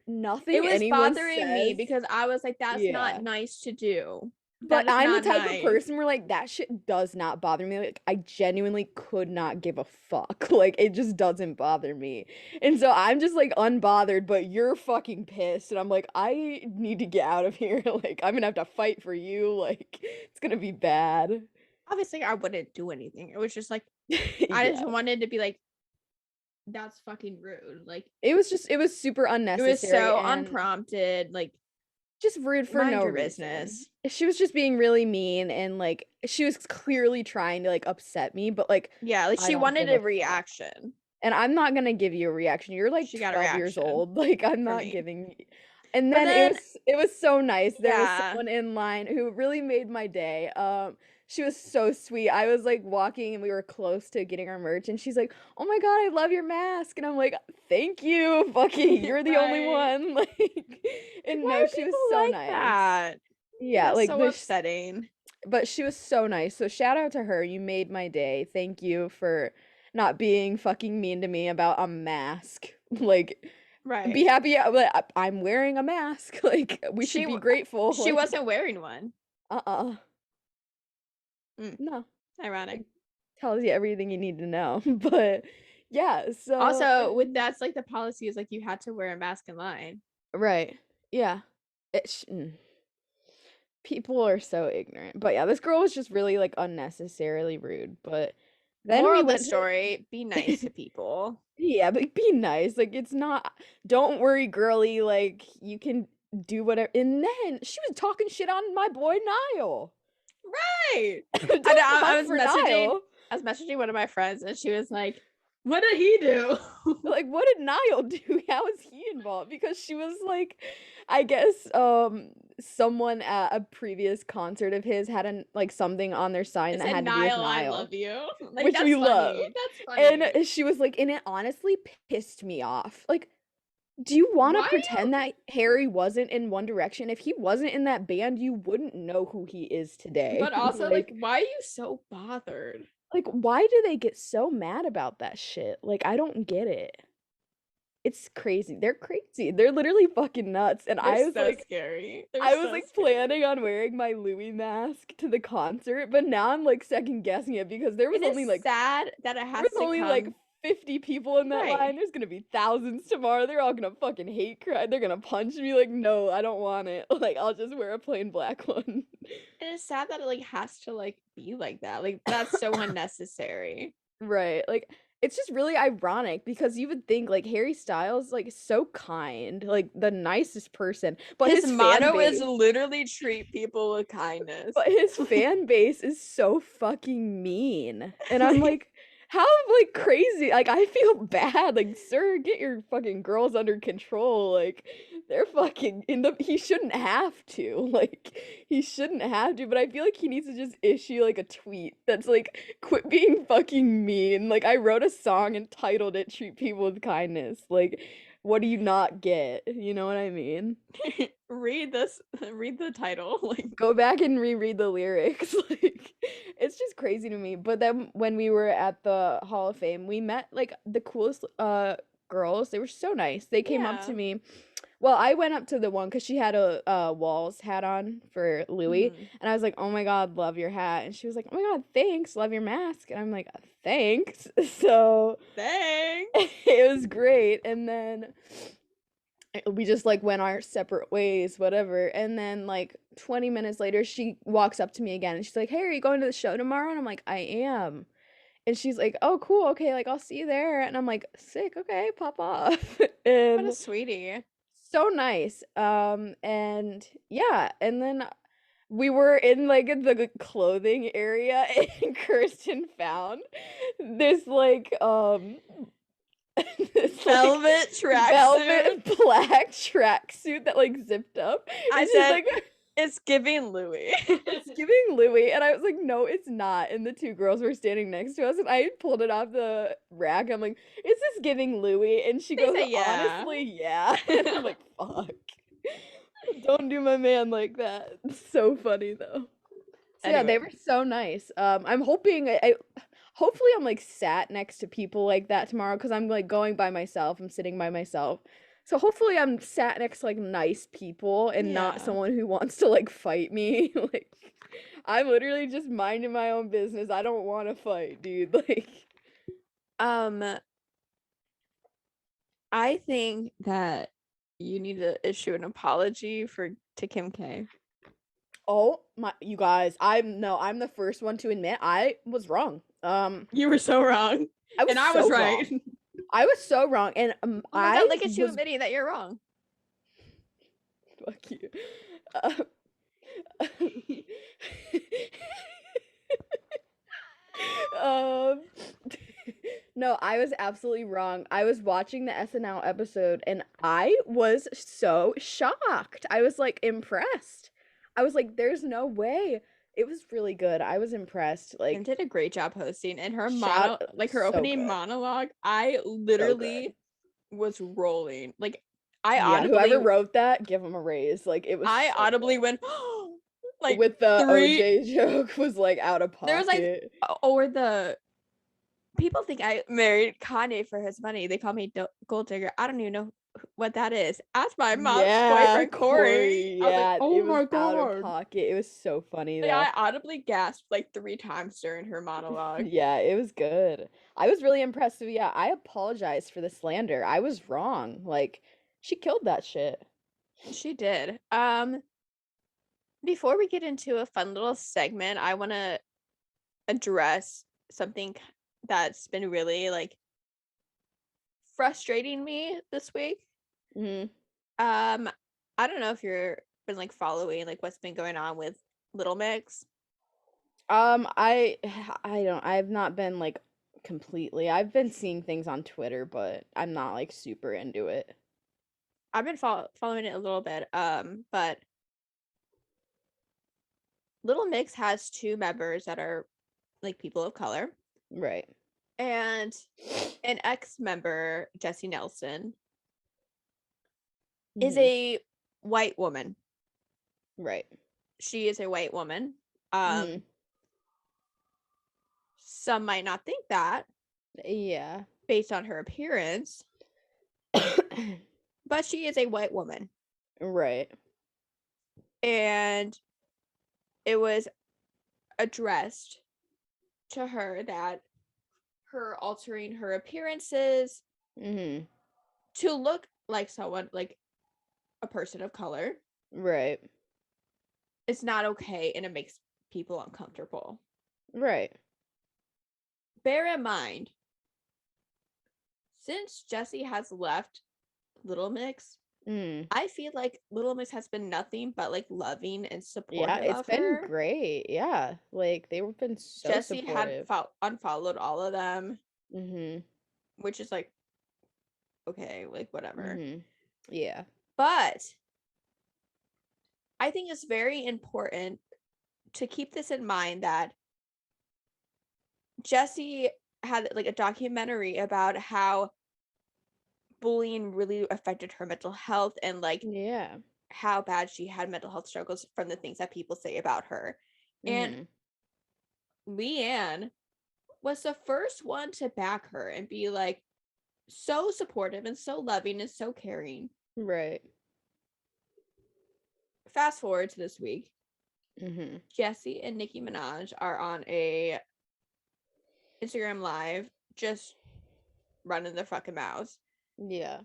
nothing. It was bothering me because I was like, that's not nice to do. But I'm the type of person where, like, that shit does not bother me. Like, I genuinely could not give a fuck. Like, it just doesn't bother me. And so I'm just, like, unbothered, but you're fucking pissed. And I'm like, I need to get out of here. Like, I'm gonna have to fight for you. Like, it's gonna be bad. Obviously, I wouldn't do anything. It was just, like, I just wanted to be like, that's fucking rude. Like, it was super unnecessary. It was so unprompted. Like, just rude for no reason. Business. She was just being really mean, and like she was clearly trying to like upset me, but like yeah, like she wanted a reaction. And I'm not gonna give you a reaction. You're like 12 years old. Like I'm not giving. And then it was so nice. There was someone in line who really made my day. She was so sweet. I was like walking and we were close to getting our merch, and she's like, "Oh my god, I love your mask." And I'm like, "Thank you, fucking, you're the only one." Like, and no, she was so nice. That? Yeah, like so upsetting. But she was so nice. So shout out to her. You made my day. Thank you for not being fucking mean to me about a mask. Like, be happy. I'm wearing a mask. Like, we should be grateful. She wasn't wearing one. No. Ironic. Tells you everything you need to know. But yeah, so also that's like the policy is like you had to wear a mask in line. Right. Yeah. People are so ignorant. But yeah, this girl was just really like unnecessarily rude. But then moral of the story, be nice to people. Yeah, but be nice. Like, it's not, don't worry, girly, like you can do whatever. And then she was talking shit on my boy Niall. Right. I was messaging one of my friends, and she was like, "What did he do?" Like, what did Niall do? How was he involved? Because she was like, I guess someone at a previous concert of his had something on their sign that had to do with Niall. I love you. Like, which we love. That's funny. And she was like, and it honestly pissed me off. Like, do you want to pretend that Harry wasn't in One Direction? If he wasn't in that band, you wouldn't know who he is today. But also, like, why are you so bothered? Like, why do they get so mad about that shit? Like, I don't get it. It's crazy. They're crazy. They're literally fucking nuts. And I was so like scary. I was like planning on wearing my Louis mask to the concert, but now I'm like second guessing it because there was only like sad that it has to only like 50 people in that line. There's gonna be thousands tomorrow. They're all gonna fucking hate cry. They're gonna punch me. Like, no, I don't want it. Like, I'll just wear a plain black one. And it's sad that it like has to like be like that. Like, that's so unnecessary. Right. Like, it's just really ironic because you would think like Harry Styles, like, so kind, like the nicest person, but his motto is literally treat people with kindness. But his fan base is so fucking mean. And I'm like, how like crazy. Like, I feel bad. Like, sir, get your fucking girls under control. Like, they're fucking he shouldn't have to. Like, he shouldn't have to, but I feel like he needs to just issue like a tweet that's like, quit being fucking mean. Like, I wrote a song and titled it Treat People with Kindness. Like, what do you not get? You know what I mean? Read the title. Like, go back and reread the lyrics. Like, it's just crazy to me. But then when we were at the Hall of Fame, we met like the coolest girls. They were so nice. They came up to me. Well, I went up to the one because she had a Walls hat on for Louis, and I was like, "Oh my god, love your hat!" And she was like, "Oh my god, thanks, love your mask." And I'm like, "Thanks." So thanks. It was great, and then we just like went our separate ways, whatever. And then like 20 minutes later, she walks up to me again, and she's like, "Hey, are you going to the show tomorrow?" And I'm like, "I am." And she's like, "Oh, cool. Okay, like I'll see you there." And I'm like, "Sick. Okay, pop off." And what a sweetie. So nice. And yeah, and then we were in like the clothing area, and Kirsten found this like this velvet black tracksuit that like zipped up. I said, like, it's giving Louis. It's giving Louis. And I was like, no, it's not. And the two girls were standing next to us, and I pulled it off the rack. I'm like, is this giving Louis? And she goes, honestly, yeah. And I'm like, fuck. Don't do my man like that. It's so funny though. So anyway. Yeah, they were so nice. I'm hoping hopefully I'm like sat next to people like that tomorrow, because I'm like going by myself. I'm sitting by myself. So hopefully I'm sat next to like nice people and not someone who wants to like fight me. Like I'm literally just minding my own business. I don't want to fight, dude. Like I think that you need to issue an apology to Kim K. Oh my, you guys, I'm the first one to admit I was wrong. You were so wrong. I was right. Wrong. I was so wrong, and oh my God, look at you admitting that you're wrong. Fuck you. No, I was absolutely wrong. I was watching the SNL episode and I was so shocked. I was like impressed. I was like, there's no way. It was really good. I was impressed. Like, Kim did a great job hosting, and her her opening monologue, I literally was rolling. Like, whoever wrote that, give him a raise. Like, it was. I audibly went, like with the OJ joke was like out of pocket. There was like, or the people think I married Kanye for his money. They call me gold digger. I don't even know what that is. Ask my mom's boyfriend Corey. Yeah, like, oh my God, out of pocket. It was so funny. Like, I audibly gasped like 3 times during her monologue. Yeah, it was good. I was really impressed. So yeah, I apologize for the slander. I was wrong. Like, she killed that shit. She did. Before we get into a fun little segment, I want to address something that's been really like frustrating me this week. I don't know if you're been like following like what's been going on with Little Mix. I've not been like completely. I've been seeing things on Twitter, but I'm not like super into it. I've been following it a little bit. But Little Mix has 2 members that are like people of color. Right. And an ex-member, Jessie Nelson, is a white woman. Right. She is a white woman. Some might not think that. Yeah. Based on her appearance. But she is a white woman. Right. And it was addressed to her that her altering her appearances to look like someone, like a person of color. Right. It's not okay, and it makes people uncomfortable. Right. Bear in mind, since Jessie has left Little Mix, I feel like Little Mix has been nothing but like loving and supportive. Yeah, it's been great. Yeah, like they've been so Jessie supportive. had unfollowed all of them, which is like okay, like whatever. Yeah, but I think it's very important to keep this in mind that Jessie had like a documentary about how bullying really affected her mental health and like how bad she had mental health struggles from the things that people say about her. And Leanne was the first one to back her and be like so supportive and so loving and so caring. Right. Fast forward to this week. Jessie and Nicki Minaj are on a Instagram live just running their fucking mouths. Yeah.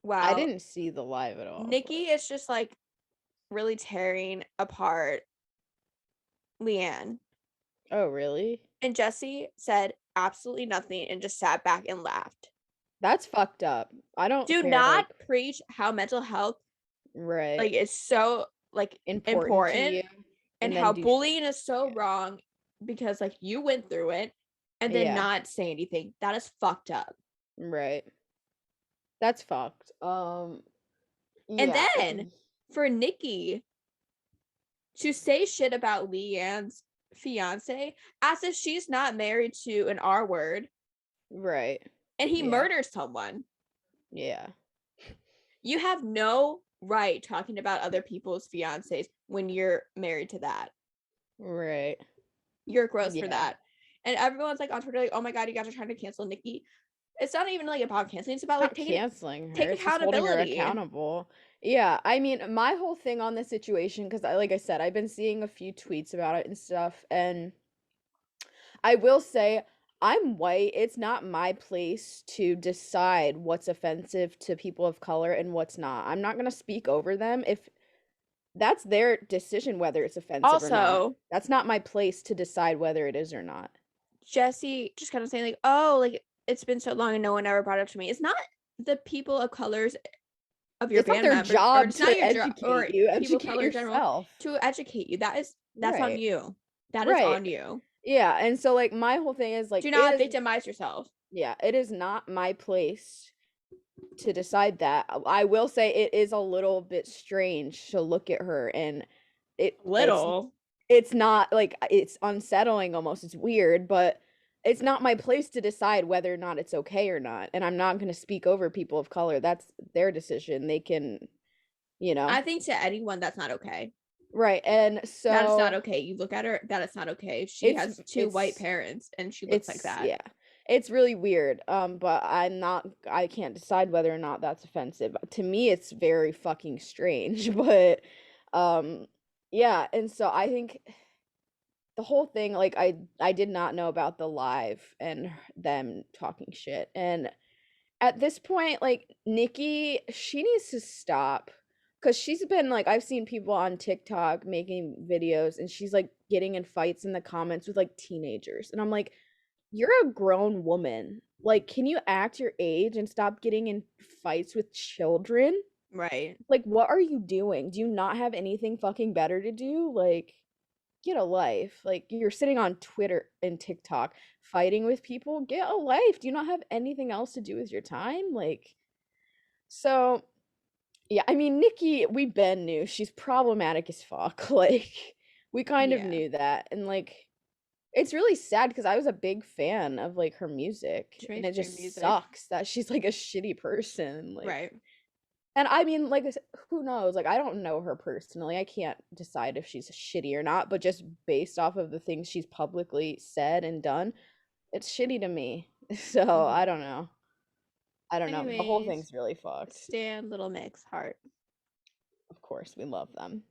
Wow. I didn't see the live at all. Nicki is just like really tearing apart Leanne. Oh, really? And Jessie said absolutely nothing and just sat back and laughed. That's fucked up. I don't do care, not preach how mental health like is so like important and how bullying is so wrong because like you went through it and then not say anything. That is fucked up. Right. That's fucked. And then for Nicki to say shit about Leanne's fiance as if she's not married to an R word. Right. And he murdered someone. Yeah. You have no right talking about other people's fiancés when you're married to that. Right. You're gross for that. And everyone's like on Twitter like, oh my God, you guys are trying to cancel Nicki. It's not even like about canceling. It's about like canceling her. Take it's just holding her accountability. accountable. Yeah, I mean, my whole thing on this situation, because like I said, I've been seeing a few tweets about it and stuff, and I will say I'm white. It's not my place to decide what's offensive to people of color and what's not. I'm not gonna speak over them if that's their decision whether it's offensive or not. Also, That's not my place to decide whether it is or not. Jesse just kind of saying like, oh, like it's been so long and no one ever brought it up to me. It's not the people of colors of your It's not band their members, job or it's to not your educate or you. people of Educate color in general yourself. to educate you. That's on Right. you. That is Right. on you. Yeah, and so like my whole thing is like Do not victimize yourself. Yeah, it is not my place to decide that. I will say it is a little bit strange to look at her, and it's not like it's unsettling almost. It's weird, but it's not my place to decide whether or not it's okay or not. And I'm not going to speak over people of color. That's their decision. They can, I think to anyone that's not okay. Right. And so that is not okay. You look at her, that is not okay. She has two white parents and she looks like that. Yeah. It's really weird. But I can't decide whether or not that's offensive. To me, it's very fucking strange. But yeah, and so I think the whole thing, like I did not know about the live and them talking shit. And at this point, like Nikki, she needs to stop. Cause she's been like, I've seen people on TikTok making videos and she's like getting in fights in the comments with like teenagers. And I'm like, you're a grown woman. Like, can you act your age and stop getting in fights with children? Right. Like, what are you doing? Do you not have anything fucking better to do? Like, get a life. Like, you're sitting on Twitter and TikTok fighting with people. Get a life. Do you not have anything else to do with your time? Like, so yeah, I mean, Nikki, we Ben knew she's problematic as fuck. Like, we kind of knew that. And like, it's really sad because I was a big fan of like her music, and it just sucks that she's like a shitty person. Like, right. And I mean, like, who knows? Like, I don't know her personally. I can't decide if she's shitty or not, but just based off of the things she's publicly said and done, it's shitty to me. So, I don't know. The whole thing's really fucked. Stan Little Mix heart. Of course, we love them.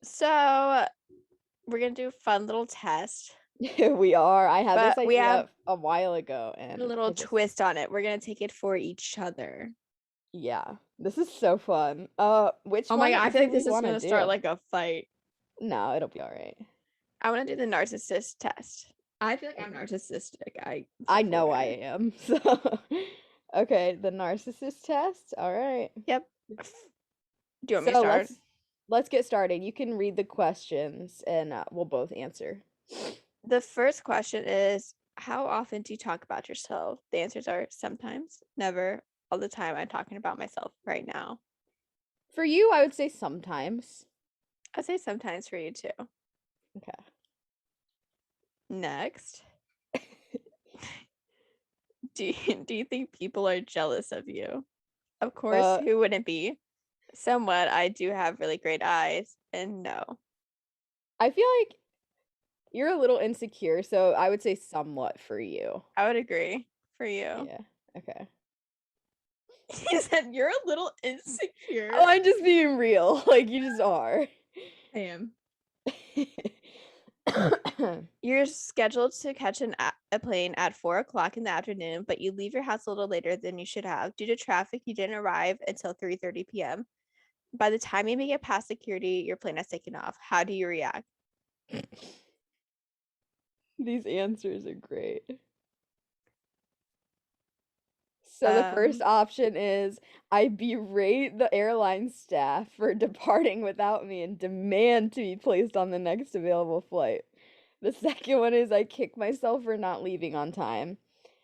So, we're going to do a fun little test. We are. I had this idea a while ago. And a little twist on it. We're going to take it for each other. Yeah. This is so fun. Which Oh my god, I feel like this is going to start like a fight. No, it'll be all right. I want to do the narcissist test. I feel like I'm narcissistic. I know I am. So, okay, the narcissist test. All right. Yep. Do you want me to start? Let's get started. You can read the questions and we'll both answer. The first question is, how often do you talk about yourself? The answers are sometimes, never, all the time. I'm talking about myself right now. For you, I would say sometimes. I'd say sometimes for you too. Okay. Next. Do you think people are jealous of you? Of course, who wouldn't be? Somewhat. I do have really great eyes, and no. I feel like you're a little insecure, so I would say somewhat for you. I would agree. For you. Yeah. Okay. He said you're a little insecure. Oh, I'm just being real. Like, you just are. I am. You're scheduled to catch a plane at 4:00 in the afternoon, but you leave your house a little later than you should have. Due to traffic, you didn't arrive until 3:30 p.m. By the time you make it past security, your plane has taken off. How do you react? These answers are great. So the first option is, I berate the airline staff for departing without me and demand to be placed on the next available flight. The second one is, I kick myself for not leaving on time.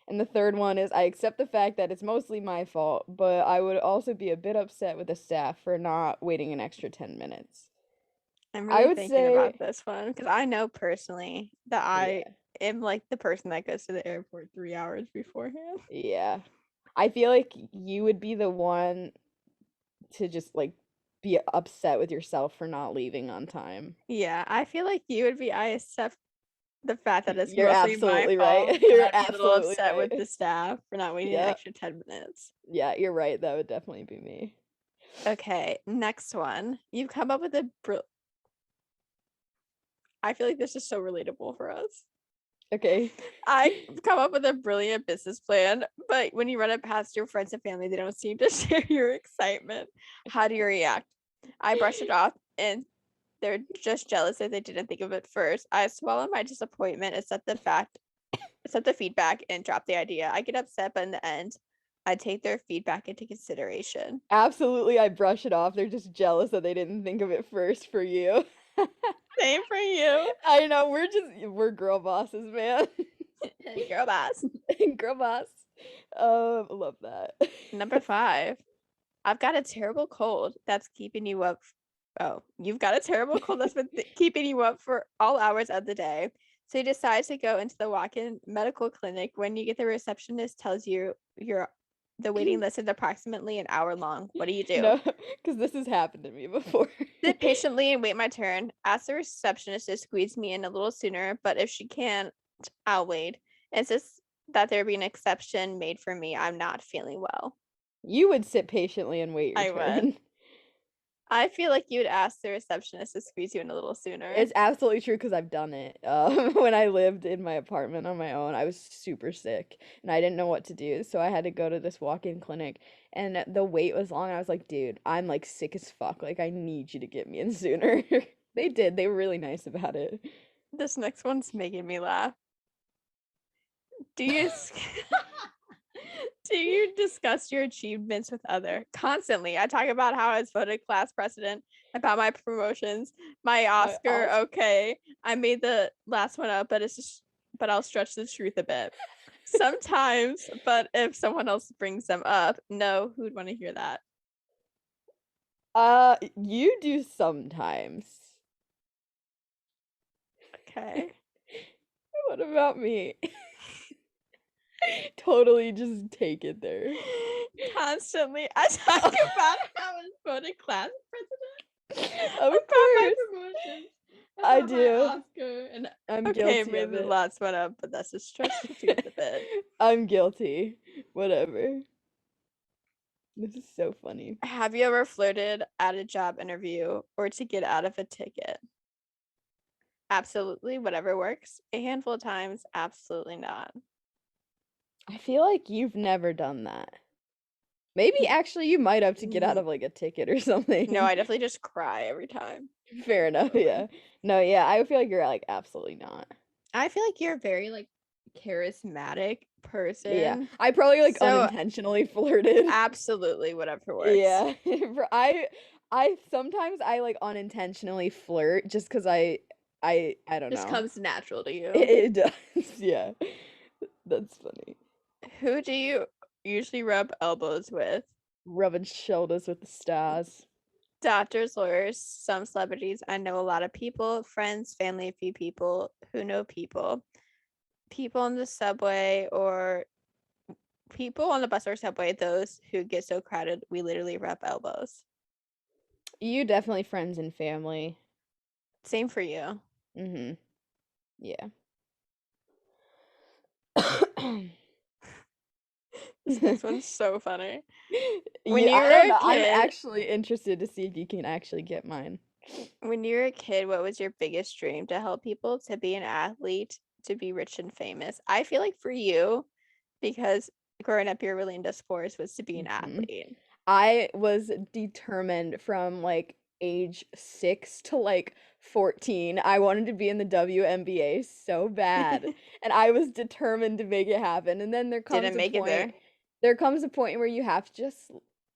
And the third one is, I accept the fact that it's mostly my fault, but I would also be a bit upset with the staff for not waiting an extra 10 minutes. I'm really thinking about this one because I know personally that I am like the person that goes to the airport 3 hours beforehand. Yeah. I feel like you would be the one to just like be upset with yourself for not leaving on time. Yeah, I feel like you would be, I accept the fact that it's You're mostly absolutely my fault. right. You're I'd be a little absolutely upset with right. the staff for not waiting an extra 10 minutes. Yeah, you're right. That would definitely be me. Okay, next one. You've come up with I feel like this is so relatable for us. Okay. I come up with a brilliant business plan, but when you run it past your friends and family, they don't seem to share your excitement. How do you react? I brush it off and they're just jealous that they didn't think of it first. I swallow my disappointment, accept the feedback, and drop the idea. I get upset, but in the end, I take their feedback into consideration. Absolutely, I brush it off. They're just jealous that they didn't think of it first for you. Same for you. I know, we're girl bosses, man. Girl boss. Girl boss. Love that. Number 5. I've got a terrible cold that's keeping you up. Oh, you've got a terrible cold that's been keeping you up for all hours of the day. So you decide to go into the walk-in medical clinic. When you get the receptionist tells you the waiting list is approximately an hour long. What do you do? No, because this has happened to me before. Sit patiently and wait my turn. Ask the receptionist to squeeze me in a little sooner, but if she can't, I'll wait. Insist that there be an exception made for me. I'm not feeling well. You would sit patiently and wait your I turn. would. I feel like you'd ask the receptionist to squeeze you in a little sooner. It's absolutely true because I've done it. When I lived in my apartment on my own, I was super sick and I didn't know what to do. So I had to go to this walk-in clinic and the wait was long. I was like, dude, I'm like sick as fuck. Like, I need you to get me in sooner. They did. They were really nice about it. This next one's making me laugh. Do you discuss your achievements with others? Constantly. I talk about how I was voted class president, about my promotions, my Oscar. Okay, I made the last one up, but I'll stretch the truth a bit. Sometimes, but if someone else brings them up, no, who'd want to hear that? You do sometimes. Okay. What about me? Totally just take it there. Constantly, I talk about how I was voted class president. Of about my promotion. I do. Oscar, and I'm okay, guilty maybe of the it. last one up, but that's a stretch to truth a bit. I'm guilty. Whatever. This is so funny. Have you ever flirted at a job interview or to get out of a ticket? Absolutely, whatever works. A handful of times, absolutely not. I feel like you've never done that. Maybe actually you might have to get out of like a ticket or something. No, I definitely just cry every time. Fair enough, yeah. No, yeah, I feel like you're like absolutely not. I feel like you're a very like charismatic person. Yeah, I probably like unintentionally flirted. Absolutely, whatever works. Yeah, I sometimes I like unintentionally flirt just because I don't know. Just comes natural to you. It does, yeah. That's funny. Who do you usually rub elbows with? Rubbing shoulders with the stars. Doctors, lawyers, some celebrities. I know a lot of people, friends, family, a few people who know people. People on the subway or people on the bus or subway, those who get so crowded, we literally rub elbows. You definitely friends and family. Same for you. Mm-hmm. Yeah. This next one's so funny. When you were a kid, I'm actually interested to see if you can actually get mine. When you were a kid, what was your biggest dream? To help people, to be an athlete, to be rich and famous? I feel like for you, because growing up you're really into sports, was to be an athlete. I was determined from like age 6 to like 14. I wanted to be in the WNBA so bad, and I was determined to make it happen. And then there comes a point where you have to just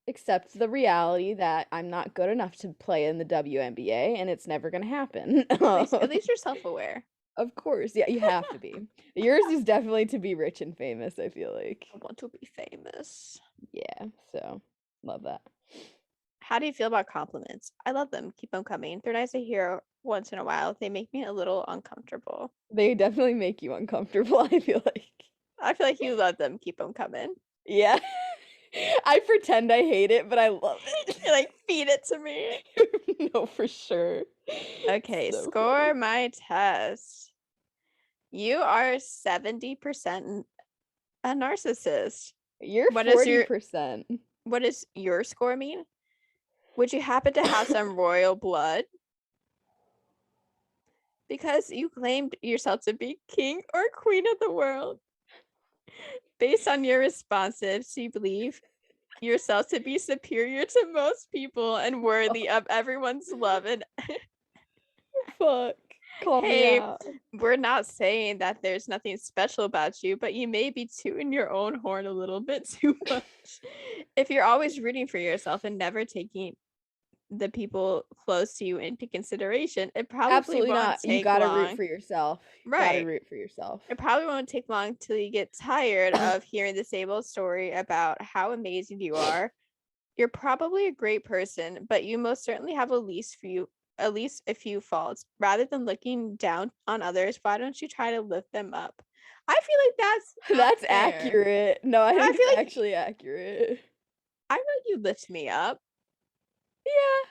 accept the reality that I'm not good enough to play in the WNBA, and it's never gonna happen. At least you're self-aware. Of course, yeah, you have to be. Yours is definitely to be rich and famous, I feel like. I want to be famous. Yeah, so love that. How do you feel about compliments? I love them. Keep them coming. They're nice to hear once in a while. They make me a little uncomfortable. They definitely make you uncomfortable, I feel like. I feel like you love them. Keep them coming. Yeah. I pretend I hate it, but I love it. You're like, feed it to me. No, for sure. Okay, so score my test. You are 70% a narcissist. You're 40%. What does your score mean? Would you happen to have some royal blood? Because you claimed yourself to be king or queen of the world. Based on your responses, you believe yourself to be superior to most people and worthy of everyone's love. And fuck, call me out. We're not saying that there's nothing special about you, but you may be tooting your own horn a little bit too much. If you're always rooting for yourself and never taking the people close to you into consideration, it probably absolutely won't not. Take you gotta long. root for yourself. Right. Gotta root for yourself. It probably won't take long till you get tired of hearing the same old story about how amazing you are. You're probably a great person, but you most certainly have at least a few faults. Rather than looking down on others, why don't you try to lift them up? I feel like that's accurate. No, I think it's actually accurate. I feel like you lift me up. Yeah.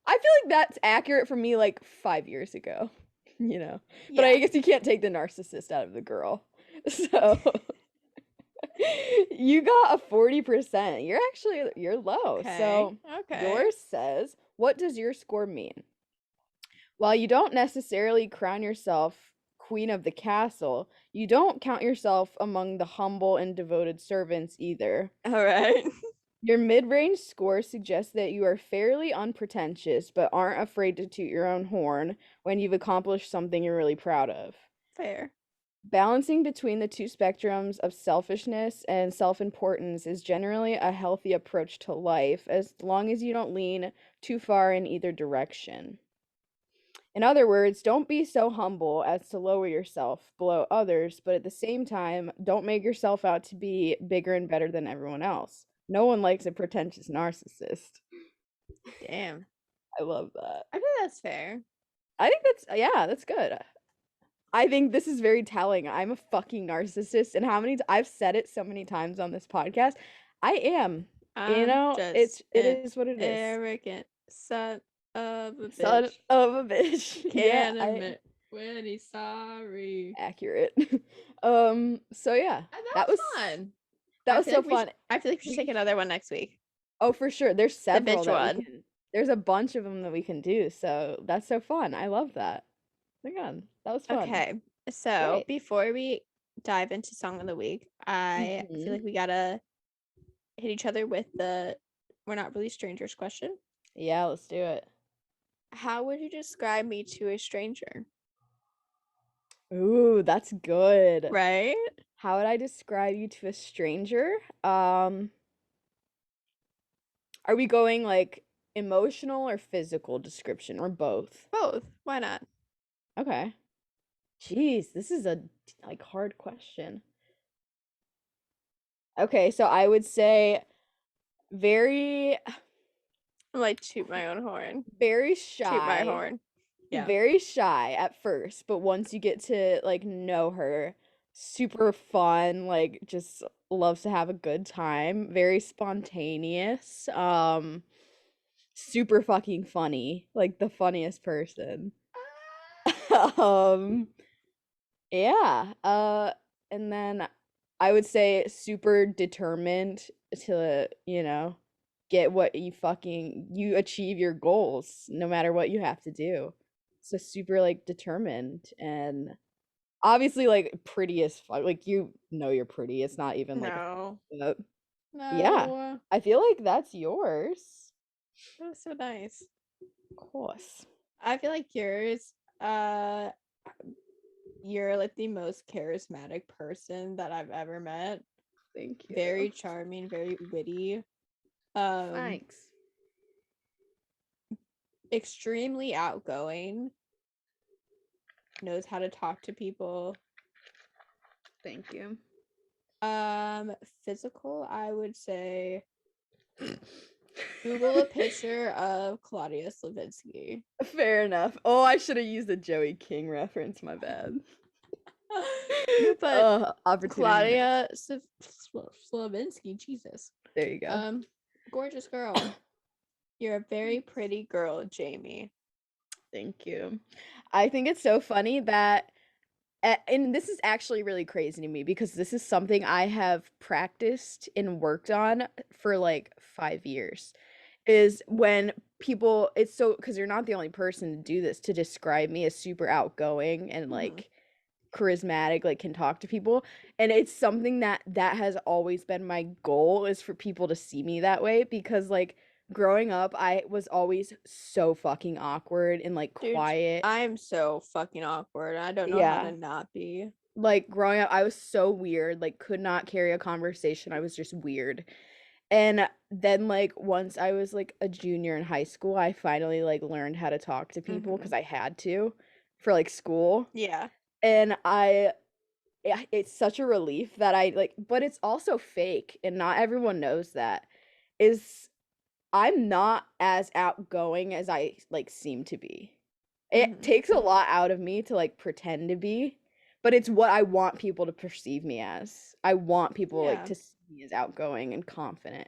I feel like that's accurate for me like 5 years ago, you know. Yeah. But I guess you can't take the narcissist out of the girl. So you got a 40%. You're low. Okay. So yours says, what does your score mean? While you don't necessarily crown yourself queen of the castle, you don't count yourself among the humble and devoted servants either. All right. Your mid-range score suggests that you are fairly unpretentious, but aren't afraid to toot your own horn when you've accomplished something you're really proud of. Fair. Balancing between the two spectrums of selfishness and self-importance is generally a healthy approach to life, as long as you don't lean too far in either direction. In other words, don't be so humble as to lower yourself below others, but at the same time, don't make yourself out to be bigger and better than everyone else. No one likes a pretentious narcissist. Damn. I love that. I think that's fair. I think that's good. I think this is very telling. I'm a fucking narcissist, and I've said it so many times on this podcast. I am. You know, it is what it is. Arrogant son of a bitch. Son of a bitch. Can't admit when he's sorry. Accurate. So yeah. That was fun. That was so fun. I feel like we should take another one next week. Oh, for sure. There's several. The bitch one. There's a bunch of them that we can do. So that's so fun. I love that. Oh my God, that was fun. Okay. So before we dive into Song of the Week, I feel like we gotta hit each other with the "We're not really strangers" question. Yeah, let's do it. How would you describe me to a stranger? Ooh, that's good. Right? How would I describe you to a stranger? Are we going like emotional or physical description, or both? Both. Why not? Okay. Jeez, this is a like hard question. Okay, so I would say very I'm like toot my own horn. Very shy. Toot my horn. Yeah. Very shy at first, but once you get to like know her, super fun, like just loves to have a good time, very spontaneous, super fucking funny, like the funniest person. Yeah, and then I would say super determined to, you know, get what you achieve your goals no matter what you have to do. So super like determined, and obviously like pretty as fuck. Like, you know, you're pretty. It's not even like no. Yeah, I feel like that's yours. That was so nice. Of course. I feel like yours, you're like the most charismatic person that I've ever met. Thank you. Very charming, very witty. Thanks. Extremely outgoing. Knows how to talk to people. Thank you. Physical, I would say Google a picture of Claudia Slavinsky. Fair enough. Oh, I should have used the Joey King reference. My bad. But Claudia Slavinsky, Jesus. There you go. Gorgeous girl. You're a very pretty girl, Jamie. Thank you. I think it's so funny that and this is actually really crazy to me because this is something I have practiced and worked on for like 5 years. Is when people, it's so, because you're not the only person to do this, to describe me as super outgoing and like charismatic, like can talk to people, and it's something that has always been my goal, is for people to see me that way, because like growing up I was always so fucking awkward and like Dude, quiet. I'm so fucking awkward. I don't know how to not be. Like growing up I was so weird, like could not carry a conversation. I was just weird. And then like once I was like a junior in high school, I finally like learned how to talk to people because I had to for like school. Yeah. And it's such a relief that I like, but it's also fake and not everyone knows that, is I'm not as outgoing as I like seem to be. It takes a lot out of me to like pretend to be, but it's what I want people to perceive me as. I want people like to see me as outgoing and confident.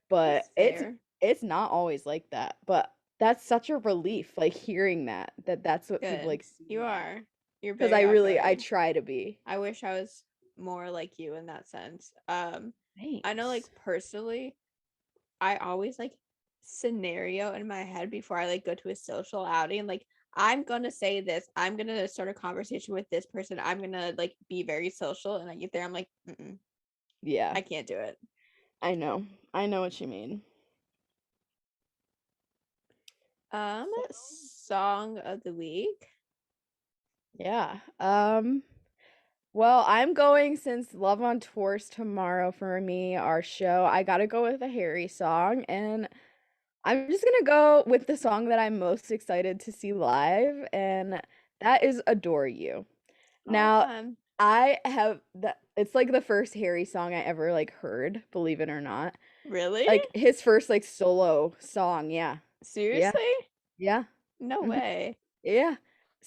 But it's not always like that. But that's such a relief, like hearing that's what people like see. You are. You're because very I try to be. I wish I was more like you in that sense. Thanks. I know, like personally, I always like scenario in my head before I like go to a social outing. Like, I'm gonna say this. I'm gonna start a conversation with this person. I'm gonna like be very social, and I get there. I'm like, yeah, I can't do it. I know what you mean. Song of the week. Yeah. Well, I'm going, since Love on Tour's tomorrow for me, our show. I gotta go with a Harry song, and I'm just gonna go with the song that I'm most excited to see live, and that is Adore You. Now, I have that, it's like the first Harry song I ever like heard, believe it or not. Really? Like his first like solo song, yeah. Seriously? Yeah. No way. Yeah.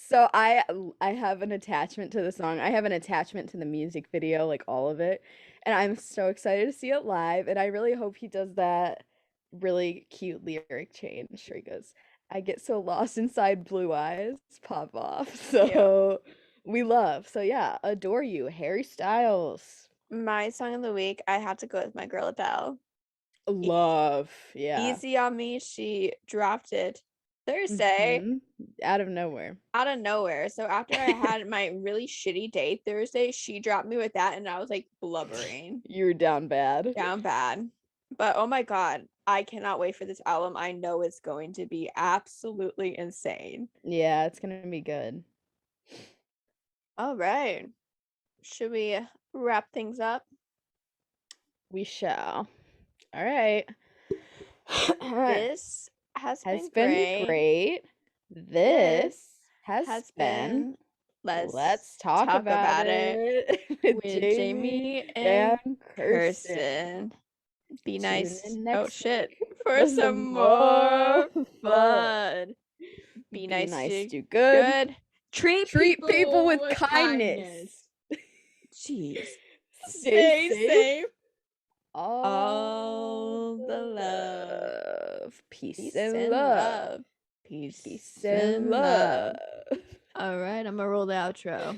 So I have an attachment to the song. I have an attachment to the music video, like all of it. And I'm so excited to see it live. And I really hope he does that really cute lyric change where he goes, I get so lost inside blue eyes, pop off. So we love. So yeah, Adore You, Harry Styles. My song of the week, I had to go with my girl Adele. Love. Yeah. Easy on Me. She dropped it Thursday. Out of nowhere. So after I had my really shitty day Thursday, she dropped me with that, and I was like blubbering. You were down bad. But oh my god, I cannot wait for this album. I know it's going to be absolutely insane. Yeah, it's gonna be good. All right. Should we wrap things up? We shall. All right. This has been great. This has been Let's talk about it with Jamie and Kirsten. Be nice. Oh shit. For some more fun. Be nice, do good. Treat people with kindness. Jeez. Stay safe. All the love. Peace and love. Peace and love. All right, I'm gonna roll the outro.